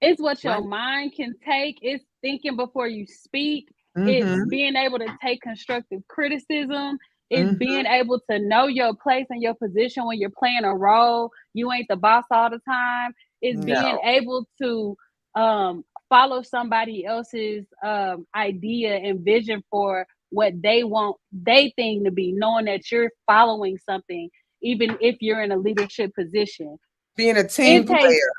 It's what your mind can take. It's thinking before you speak. It's being able to take constructive criticism. It's being able to know your place and your position when you're playing a role. You ain't the boss all the time. It's being able to follow somebody else's idea and vision for what they want they think to be, knowing that you're following something, even if you're in a leadership position. Being a team player.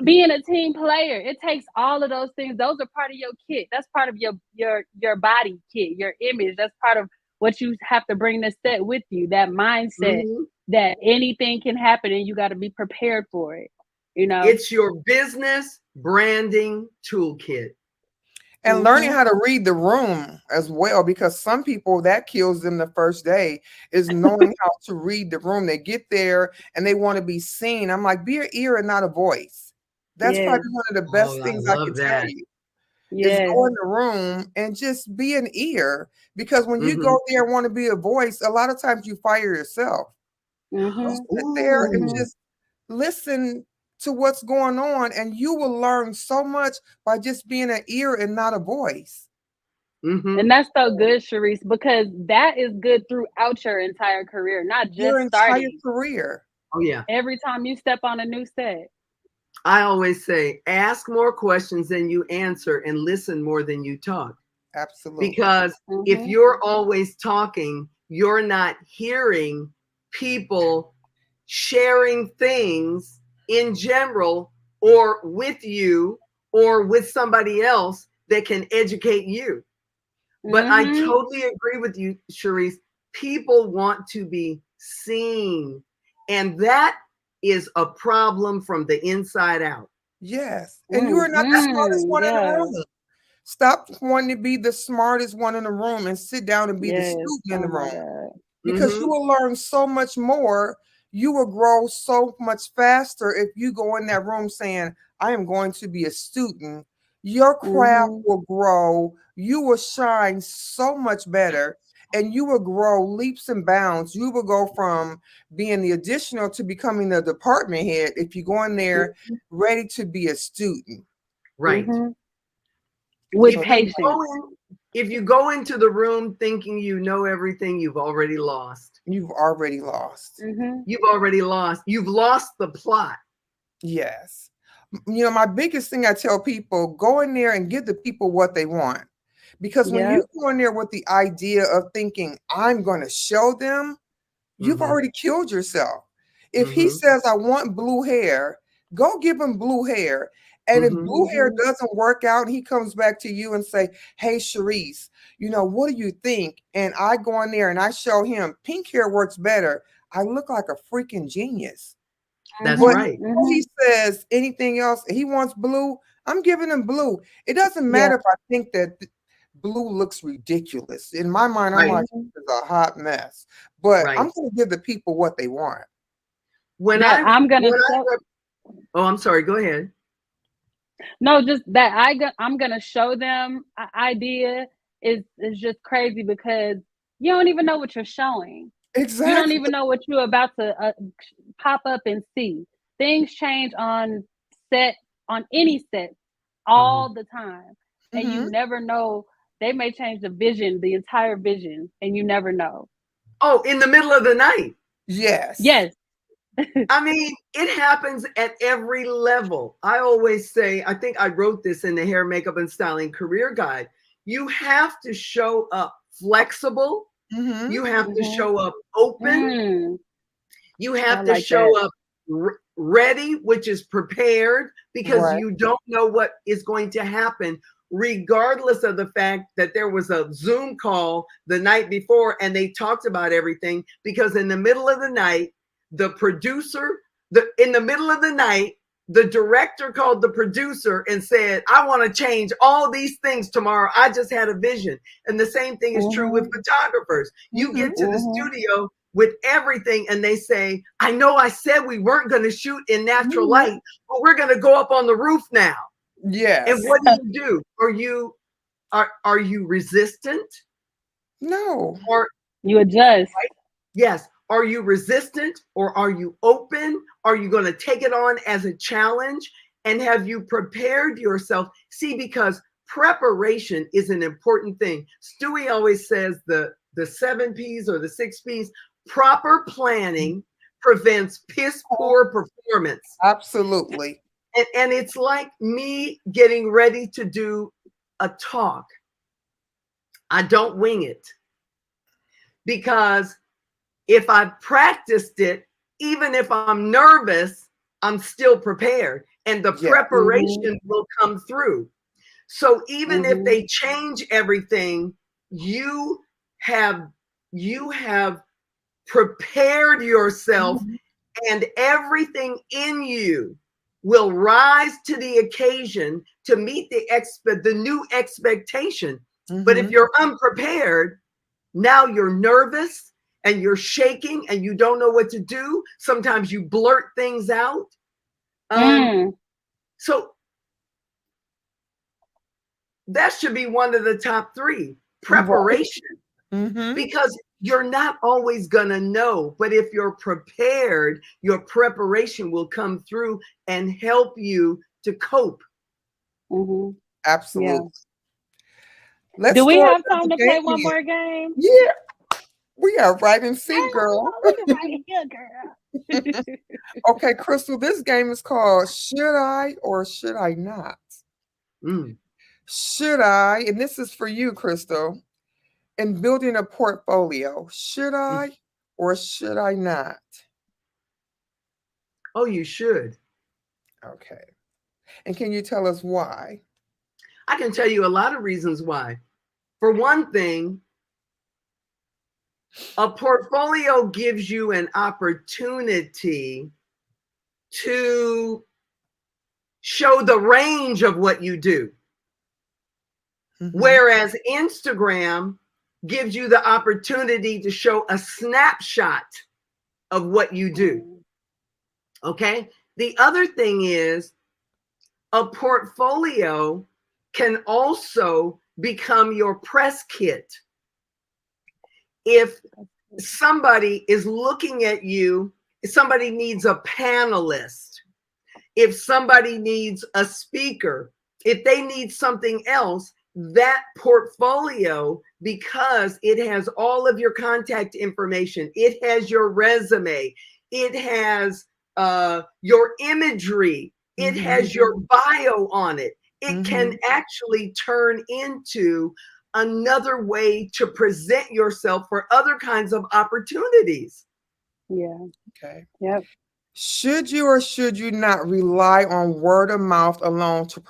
Being a team player, it takes all of those things. Those are part of your kit. That's part of your body kit, your image. That's part of what you have to bring to set with you. That mindset that anything can happen and you got to be prepared for it. You know, it's your business branding toolkit. And learning how to read the room as well, because some people that kills them the first day is knowing how to read the room. They get there and they want to be seen. I'm like, be an ear and not a voice. That's probably one of the best things I can tell you. Is go in the room and just be an ear, because when you go there and want to be a voice, a lot of times you fire yourself. Sit there and just listen to what's going on, and you will learn so much by just being an ear and not a voice. And that's so good, Sharice, because that is good throughout your entire career, not just your entire starting career. Oh yeah. Every time you step on a new set. I always say, ask more questions than you answer and listen more than you talk. Absolutely. Because if you're always talking, you're not hearing people sharing things in general or with you or with somebody else that can educate you. But I Mm-hmm. totally agree with you, Cherise. People want to be seen. And that is a problem from the inside out. Yes. And you are not the smartest Mm-hmm. one in the Yeah. room. Stop wanting to be the smartest one in the room and sit down and be the Yes. student in the Oh my room, God. because you Mm-hmm. will learn so much more. You will grow so much faster if you go in that room saying, I am going to be a student. Your craft Mm-hmm. will grow. You will shine so much better, and you will grow leaps and bounds. You will go from being the additional to becoming the department head if you go in there ready to be a student. Right. Mm-hmm. With So If you patience. go in, if you go into the room thinking you know everything, you've already lost. you've already lost. Mm-hmm. You've already lost. You've lost the plot. Yes. My biggest thing I tell people, go in there and give the people what they want. Because when you Yep. go in there with the idea of thinking, I'm going to show them, you've Mm-hmm. already killed yourself. If he Mm-hmm. says, I want blue hair, go give him blue hair. And if Mm-hmm. blue hair Mm-hmm. doesn't work out, and he comes back to you and say, hey, Sharice, what do you think? And I go in there and I show him pink hair works better. I look like a freaking genius. That's But Mm-hmm. right. if Mm-hmm. he says anything else, he wants blue, I'm giving him blue. It doesn't Yeah. matter if I think that blue looks ridiculous. In my mind, I'm Right. like, Mm-hmm. it's a hot mess. But I'm Right. going to give the people what they want. When That I I'm gonna when I show. oh, I'm sorry. Go ahead. No, just that I'm gonna show them idea is just crazy because you don't even know what you're showing. You don't Exactly. even know what you're about to pop up and see. Things change set on any set Mm-hmm. all the time, and you Hmm. never know. They may change the vision, the entire vision, and you never know. Oh, in the middle of the night. Yes. Yes. I mean, it happens at every level. I always say, I think I wrote this in the hair, makeup, and styling career guide. You have to show up flexible. Hmm. You have to Mm-hmm. show up open. Mm, You I have to like show that. up ready, which is prepared, because Right. you don't know what is going to happen, regardless of the fact that there was a Zoom call the night before and they talked about everything. Because in the middle of the night, the producer, in the middle of the night, the director called the producer and said, I want to change all these things tomorrow. I just had a vision. And the same thing is true with Mm-hmm. photographers. You Hmm. get to the Mm-hmm. studio with everything and they say, I know I said we weren't going to shoot in natural Hmm. light, but we're going to go up on the roof now. And Yes. what do? Are you resistant? No. Or You adjust. yes, are you resistant or are you open? Are you going to take it on as a challenge? And have you prepared yourself? See, because preparation is an important thing. Stewie always says the 7 P's or the 6 P's. Proper planning prevents piss poor performance. Absolutely. And it's like me getting ready to do a talk. I don't wing it because if I've practiced it, even if I'm nervous, I'm still prepared and the Yeah. Mm-hmm. preparation will come through. So even if Mm-hmm. they change everything, you have you have prepared yourself and everything in you will rise to the occasion to meet the new expectation. But if Hmm. you're unprepared, now you're nervous and you're shaking and you don't know what to do. Sometimes you blurt things out. Um, Mm. so that should be one of the top three: Right. preparation, Hmm. because you're not always going to know. But if you're prepared, your preparation will come through and help you to cope. Mm-hmm. Yeah. Absolutely. Let's Do we throw have time another to game play one in. more game? Yeah, we are right in sync, girl. Oh, we can right here, girl. Okay, Crystal, this game is called Should I or Should I Not? Mm. Should I, and this is for you, Crystal, in building a portfolio, should I or should I not? Oh, you should. Okay. And can you tell us why? I can tell you a lot of reasons why. For one thing, a portfolio gives you an opportunity to show the range of what you do. Whereas Instagram gives you the opportunity to show a snapshot of what you do. Okay. The other thing is a portfolio can also become your press kit. If somebody is looking at you, if somebody needs a panelist, if somebody needs a speaker, if they need something else, that portfolio, because it has all of your contact information, it has your resume, it has your imagery, it has your bio on it. It can actually turn into another way to present yourself for other kinds of opportunities. Yeah. Okay. Yep. Should you or should you not rely on word of mouth alone to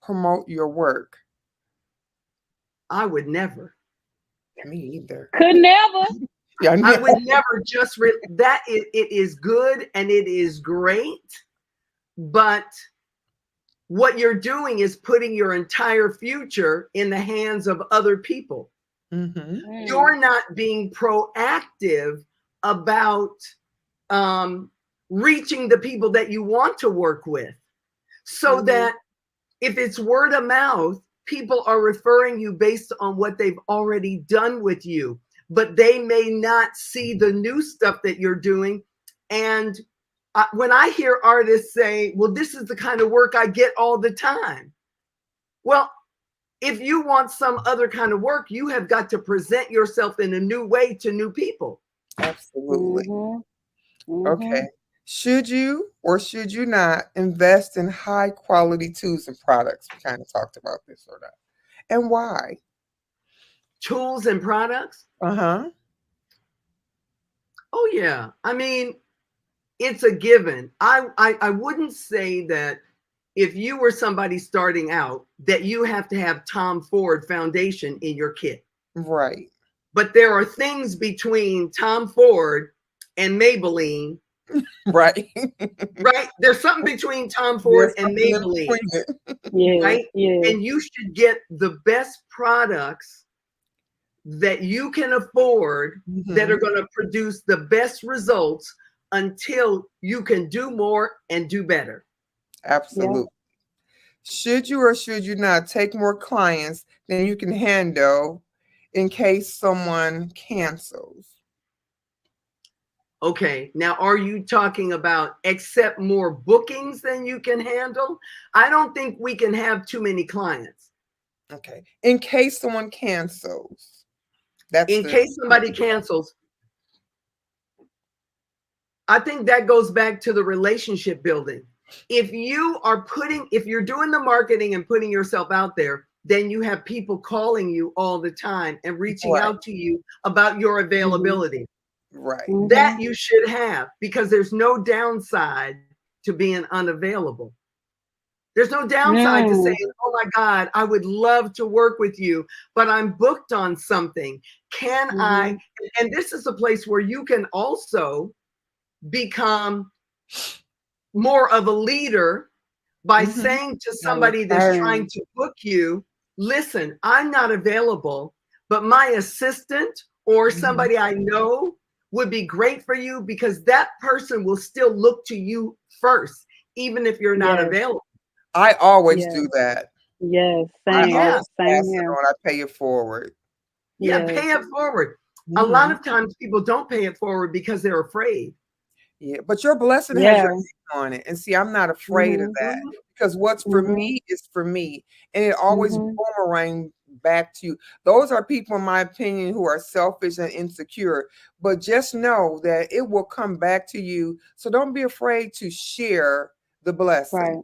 promote your work? I would never. Me either. Could never. Yeah, I would never just that it is good and it is great, but what you're doing is putting your entire future in the hands of other people. You're not being proactive about reaching the people that you want to work with, so that if it's word of mouth, people are referring you based on what they've already done with you, but they may not see the new stuff that you're doing. And when I hear artists say, well, this is the kind of work I get all the time. Well, if you want some other kind of work, you have got to present yourself in a new way to new people. Absolutely. Okay. Should you or should you not invest in high quality tools and products? We kind of talked about this or not. And why? Tools and products? Uh-huh. Oh, yeah. I mean, it's a given. I wouldn't say that if you were somebody starting out that you have to have Tom Ford foundation in your kit. Right. But there are things between Tom Ford and Maybelline. Right. Right? There's something between Tom Ford and Maybelline. Right? Yeah. And you should get the best products that you can afford that are going to produce the best results until you can do more and do better. Absolutely. Yeah. Should you or should you not take more clients than you can handle in case someone cancels? Okay, now are you talking about accept more bookings than you can handle? I don't think we can have too many clients. Okay, in case someone cancels. In case somebody cancels, I think that goes back to the relationship building. If you're doing the marketing and putting yourself out there, then you have people calling you all the time and reaching out to you about your availability. Right. That you should have, because there's no downside to being unavailable. There's no downside to saying, oh my God, I would love to work with you, but I'm booked on something. Can I? And this is a place where you can also become more of a leader by saying to somebody that's trying to book you, listen, I'm not available, but my assistant or somebody I know would be great for you, because that person will still look to you first, even if you're not available. I always do that. Yes, same. Same here. I pay it forward. Yeah, pay it forward. A lot of times people don't pay it forward because they're afraid. Yeah, but your blessing has your name on it. And see, I'm not afraid of that, because what's for me is for me. And it always boomerang back to you. Those are people, in my opinion, who are selfish and insecure. But just know that it will come back to you. So don't be afraid to share the blessing. Right.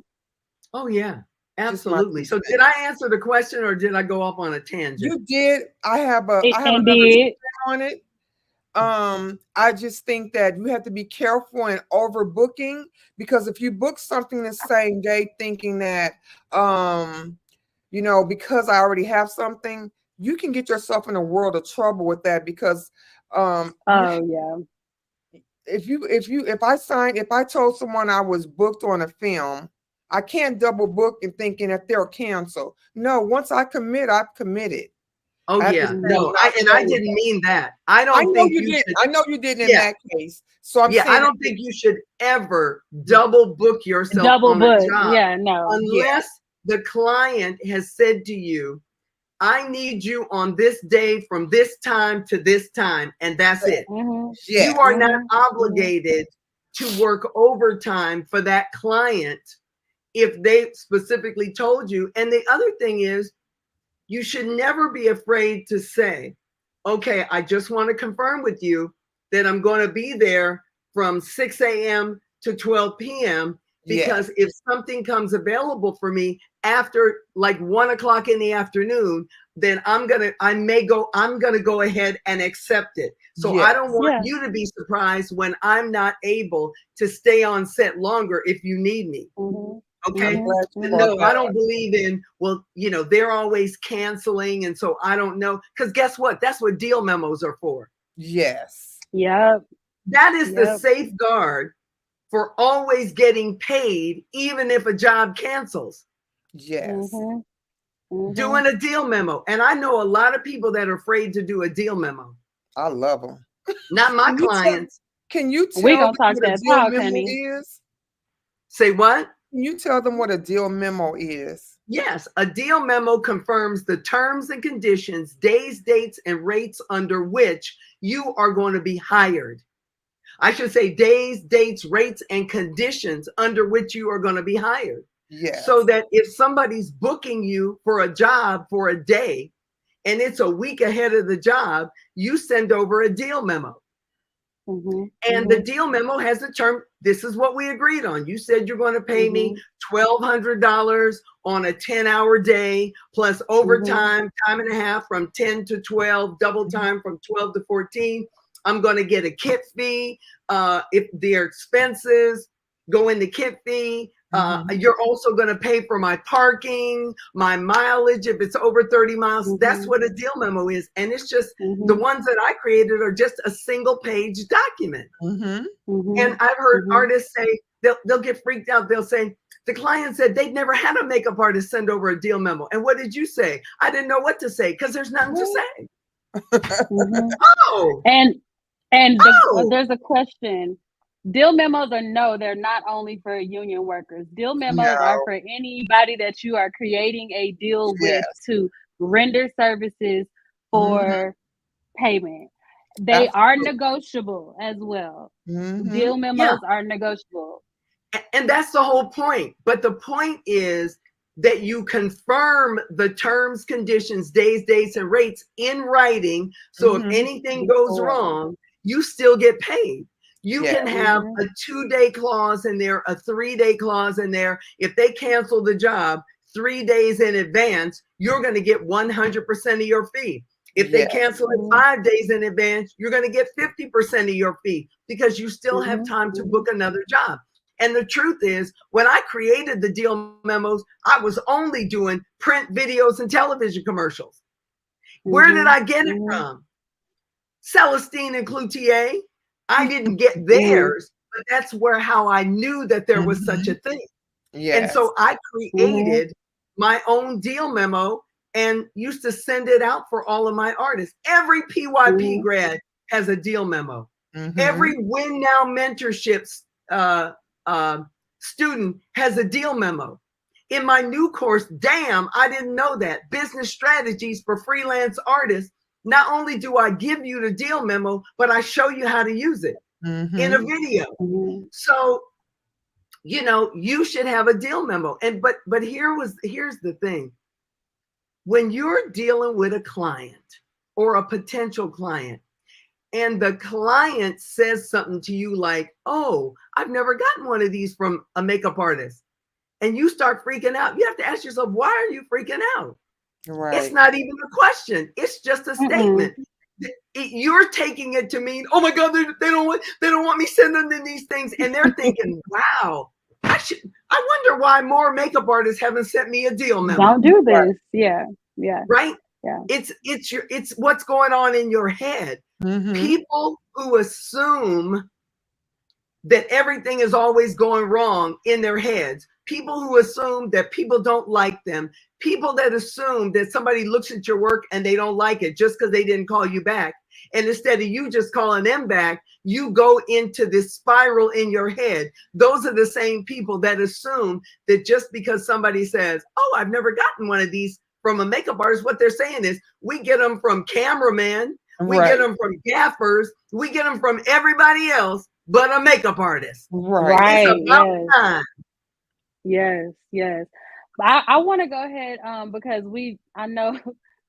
Oh, yeah. Absolutely. So did I answer the question or did I go off on a tangent? You did. I have another on it. I just think that you have to be careful in overbooking, because if you book something the same day thinking that because I already have something, you can get yourself in a world of trouble with that, because you Oh yeah. if I told someone I was booked on a film, I can't double book and thinking that they'll cancel. No, once I commit, I've committed. Oh I have to yeah, stand no, Mhm. without I showing. didn't mean that. I I don't know think you you did. should. I know you didn't in Yeah, that case. So I'm yeah, I saying, don't think you should ever double book yourself Double on a book. job Yeah, no. yeah, unless the client has said to you, I need you on this day from this time to this time, and that's it. Mhm. You yes, are not Mhm. Mhm. obligated to work overtime for that client if they specifically told you. And the other thing is, you should never be afraid to say, okay, I just want to confirm with you that I'm going to be there from 6 a.m. to 12 p.m. yes, Because if something comes available for me after like 1 o'clock in the afternoon, then I'm gonna go ahead and accept it. So I don't yes. want Yeah. you to be surprised when I'm not able to stay on set longer if you need me. Mhm. I'm Okay. Mhm. glad you But brought Mhm. no, that I up. don't believe in, well, they're always canceling. And so I don't know. Because guess what? That's what deal memos are for. Yes, Yep. That is the Yep. safeguard for always getting paid, even if a job cancels. yes. Mhm. Mhm. Doing a deal memo. And I know a lot of people that are afraid to do a deal memo. I love them. Not my Can you tell? clients. Can you We tell gonna them talk what a that deal talk, memo honey. is? Say what? Can you tell them what a deal memo is? Yes, a deal memo confirms the terms and conditions, days, dates, and rates under which you are going to be hired. I should say days, dates, rates, and conditions under which you are going to be hired. So Yes. that if somebody's booking you for a job for a day and it's a week ahead of the job, you send over a deal memo. Mhm. And the Mhm. deal memo has the term, this is what we agreed on. You said you're going to pay me Mhm. $1,200 on a 10-hour day, plus Mhm. overtime, time and a half from 10 to 12, double time from 12 to 14. I'm going to get a kit fee. If their expenses go in the kit fee, Mm-hmm. you're also going to pay for my parking, my mileage. If it's over 30 miles, that's Mhm. what a deal memo is. And it's just, the Mhm. ones that I created are just a single page document. Mm-hmm. And Mhm. I've heard Mhm. artists say, they'll get freaked out. They'll say, the client said they'd never had a makeup artist send over a deal memo. And what did you say? I didn't know what to say because there's nothing to say. Mhm. Oh, And oh, there's a question. Deal memos are no, they're not only for union workers. Deal memos are No. for anybody that you are creating a deal with Yes. to render services Mm-hmm. for payment. They are Absolutely. negotiable as well. Mm-hmm. Deal yeah. memos are negotiable. And that's the whole point. But the point is that you confirm the terms, conditions, days, dates, and rates in writing. So if Mm-hmm. anything goes Before. wrong, you still get paid. You Yes. can have Mhm. a 2-day clause in there, a 3-day clause in there. If they cancel the job 3 days in advance, you're going to get 100% of your fee. If they Yes. cancel it Mhm. 5 days in advance, you're going to get 50% of your fee because you still have Mhm. time to book Mhm. another job. And the truth is, when I created the deal memos, I was only doing print videos and television commercials. Where did Mhm. I get it Mhm. from? Celestine and Cloutier. I didn't get Mhm. theirs, but that's where how I knew that there was such Mm-hmm. a thing. And Yes. so I Mhm. created my own deal memo and used to send it out for all of my artists. Every PYP Mhm. grad has a deal memo. Mm-hmm. Every Win Now mentorships uh, student has a deal memo. In my new course, damn, I didn't know that. Business strategies for freelance artists. Not only do I give you the deal memo, but I show you how to use it in a Mm-hmm. video. Mhm. So, you should have a deal memo. And but here's the thing. When you're dealing with a client or a potential client, and the client says something to you like, oh, I've never gotten one of these from a makeup artist, and you start freaking out, you have to ask yourself, why are you freaking out? It's Right. not even a question, it's just a Mm-mm. statement. you're taking it to mean, oh my God, they don't want me sending them these things, and they're thinking, wow, I wonder why more makeup artists haven't sent me a deal memo. Don't do Right. this. Yeah. Yeah. Right? Yeah. It's what's going on in your head. People who assume that everything is always going wrong in their heads, people who assume that people don't like them, people that assume that somebody looks at your work and they don't like it just because they didn't call you back. And instead of you just calling them back, you go into this spiral in your head. Those are the same people that assume that just because somebody says, oh, I've never gotten one of these from a makeup artist, what they're saying is we get them from cameramen, we get them from gaffers, we get them from everybody else but a makeup artist. Right. It's about time. Yes, yes. I want to go ahead because I know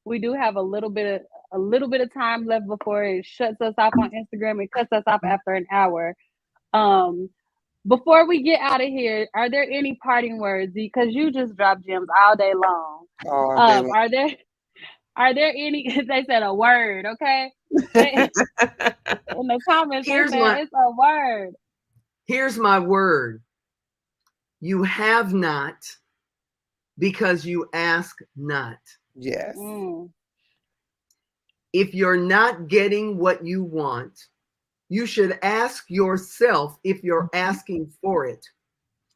we do have a little bit of time left before it shuts us off on Instagram and cuts us off after an hour. Before we get out of here, are there any parting words? Because you just drop gems all day long. Are there any? They said a word, okay? In the comments, they said it's a word. Here's my word. You have not because you ask not. Yes. If you're not getting what you want, you should ask yourself if you're asking for it.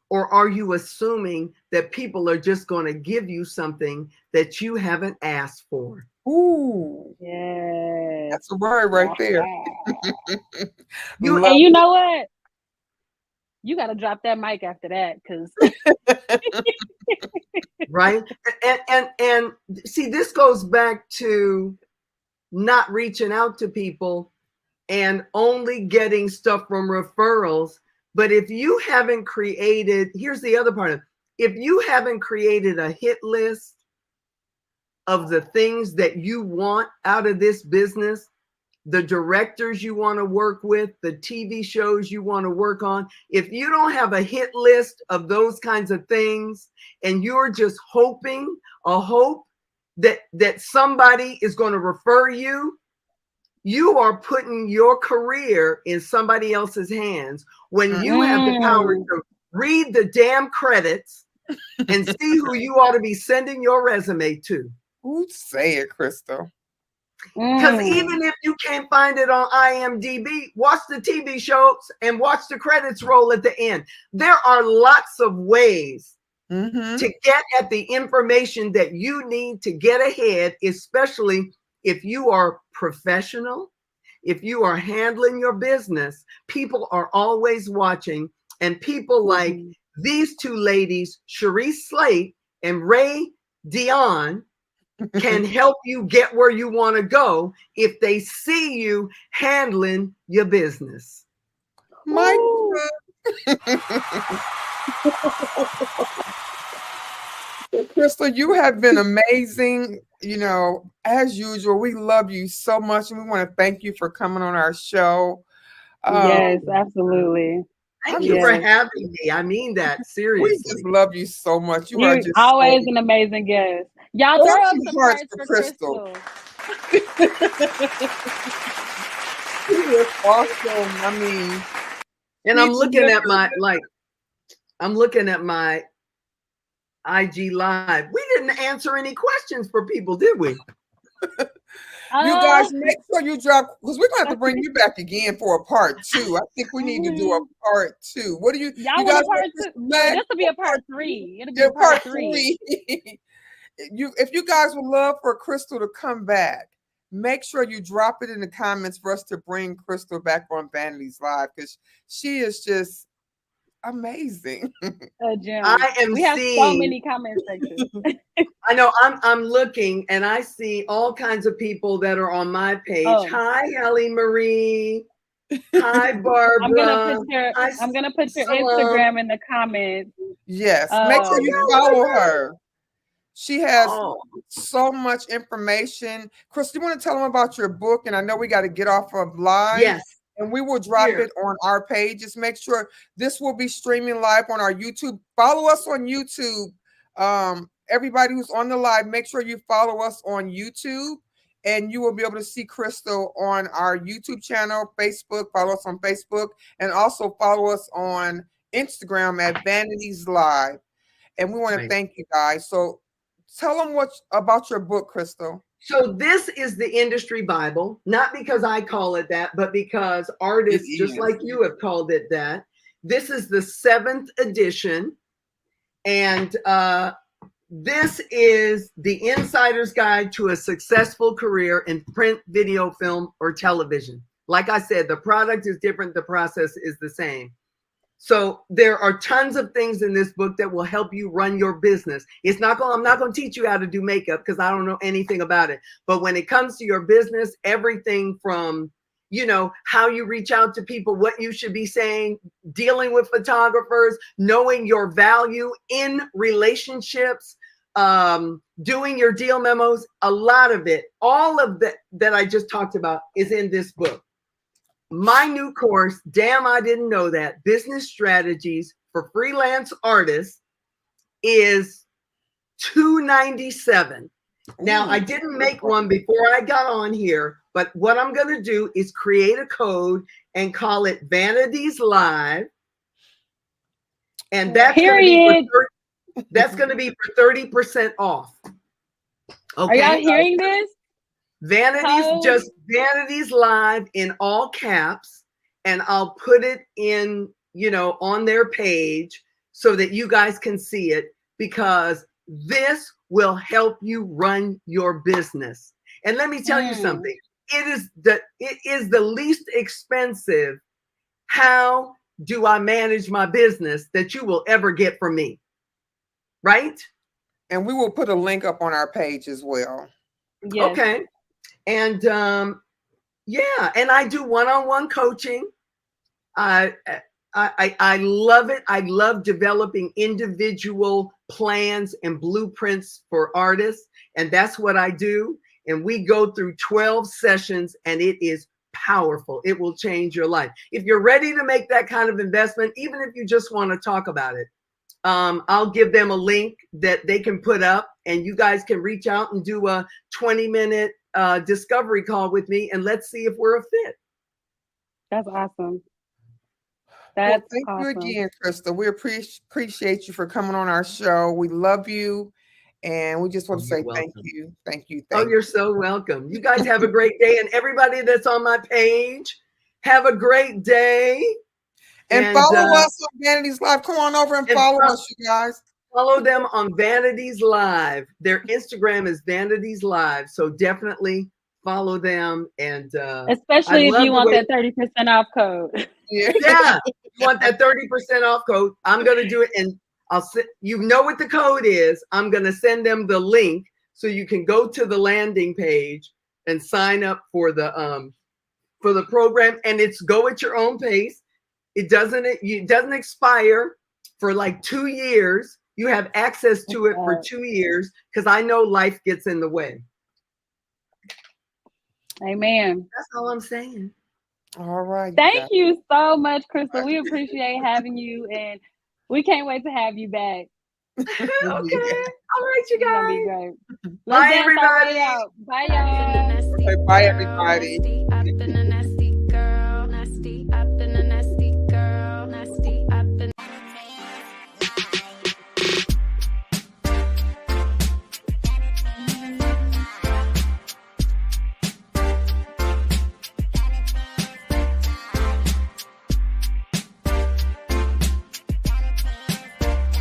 Or are you assuming that people are just going to give you something that you haven't asked for? Ooh. Yeah. That's a word right there. And you know what? You got to drop that mic after that, because right. And see, this goes back to not reaching out to people and only getting stuff from referrals. But if you haven't created, here's the other part of it. If you haven't created a hit list of the things that you want out of this business, the directors you want to work with, the TV shows you want to work on, if you don't have a hit list of those kinds of things, and you're just hoping a hope that somebody is going to refer you, you are putting your career in somebody else's hands when you have the power to read the damn credits and see who you ought to be sending your resume to. Ooh, say it, Crystal. Because even if you can't find it on IMDb, watch the TV shows and watch the credits roll at the end. There are lots of ways to get at the information that you need to get ahead, especially if you are professional, if you are handling your business. People are always watching, and people like these two ladies, Sharice Slate and Ray Dion, can help you get where you want to if they see you handling your business. Mike. Crystal, you have been amazing. You know, as usual, we love you so much, and we want to thank you for coming on our show. Yes, absolutely. Thank you for having me. I mean that seriously. We just love you so much. You're are just always an amazing guest. Y'all throw up some hearts for Crystal. She is awesome. I mean, and I'm looking at my IG live. We didn't answer any questions for people, did we? You guys make sure you drop, because we're going to have to bring you back again for a part 2. I think we need to do a part 2. What do you want a part 2? This will be a part 3. It'll be a part 3. If you guys would love for Crystal to come back, make sure you drop it in the comments for us to bring Crystal back on Vanity's Live, because she is just amazing. We have so many comment sections. I know. I'm looking, and I see all kinds of people that are on my page. Hi, Ellie Marie. Hi, Barbara. I'm gonna put your Instagram in the comments. Yes, make sure you follow her. She has so much information. Chris, do you want to tell them about your book? And I know we got to get off of live. Yes. And we will drop it on our page. Just make sure this will be streaming live on our YouTube. Follow us on YouTube. Everybody who's on the live, make sure you follow us on YouTube and you will be able to see Crystal on our YouTube channel, Facebook. Follow us on Facebook, and also follow us on Instagram at Vanities Live. And we want to thank you guys. So tell them about your book, Crystal. So this is the industry Bible, not because I call it that, but because artists just like you have called it that. This is the 7th edition. And this is the insider's guide to a successful career in print, video, film, or television. Like I said, the product is different. The process is the same. So there are tons of things in this book that will help you run your business. I'm not going to teach you how to do makeup because I don't know anything about it. But when it comes to your business, everything from, how you reach out to people, what you should be saying, dealing with photographers, knowing your value in relationships, doing your deal memos, a lot of it, all of that I just talked about is in this book. My new course, damn, I didn't know that, Business Strategies for Freelance Artists, is $297. Now, I didn't make one before I got on here, but what I'm going to do is create a code and call it Vanities Live. And that's going to be for 30% off. Okay. Are y'all hearing this? Vanities Live in all caps, and I'll put it in, on their page so that you guys can see it, because this will help you run your business. And let me tell you something. It is the least expensive how do I manage my business that you will ever get from me. Right? And we will put a link up on our page as well. Yes. Okay. And and I do one-on-one coaching. I love it. I love developing individual plans and blueprints for artists, and that's what I do. And we go through 12 sessions, and it is powerful. It will change your life. If you're ready to make that kind of investment, even if you just want to talk about it, I'll give them a link that they can put up, and you guys can reach out and do a 20-minute discovery call with me, and let's see if we're a fit. That's awesome. Thank you again, Crystal. We appreciate you for coming on our show. We love you, and we just want to say thank you. Thank you. You're so welcome. You guys have a great day, and everybody that's on my page, have a great day. And follow us on Vanities Live. Come on over and follow us, you guys. Follow them on Vanities Live. Their Instagram is Vanities Live. So definitely follow them. And especially if you want that 30% off code. Yeah. If you want that 30% off code, I'm going to do it. And you know what the code is. I'm going to send them the link so you can go to the landing page and sign up for the program. And it's go at your own pace. It doesn't expire for like 2 years. You have access to it for 2 years, because I know life gets in the way. Amen. That's all I'm saying. All right. Thank you so much, Crystal. We appreciate having you, and we can't wait to have you back. Okay. All right, you guys. It's gonna be great. Bye, everybody. Bye, y'all. Bye, everybody.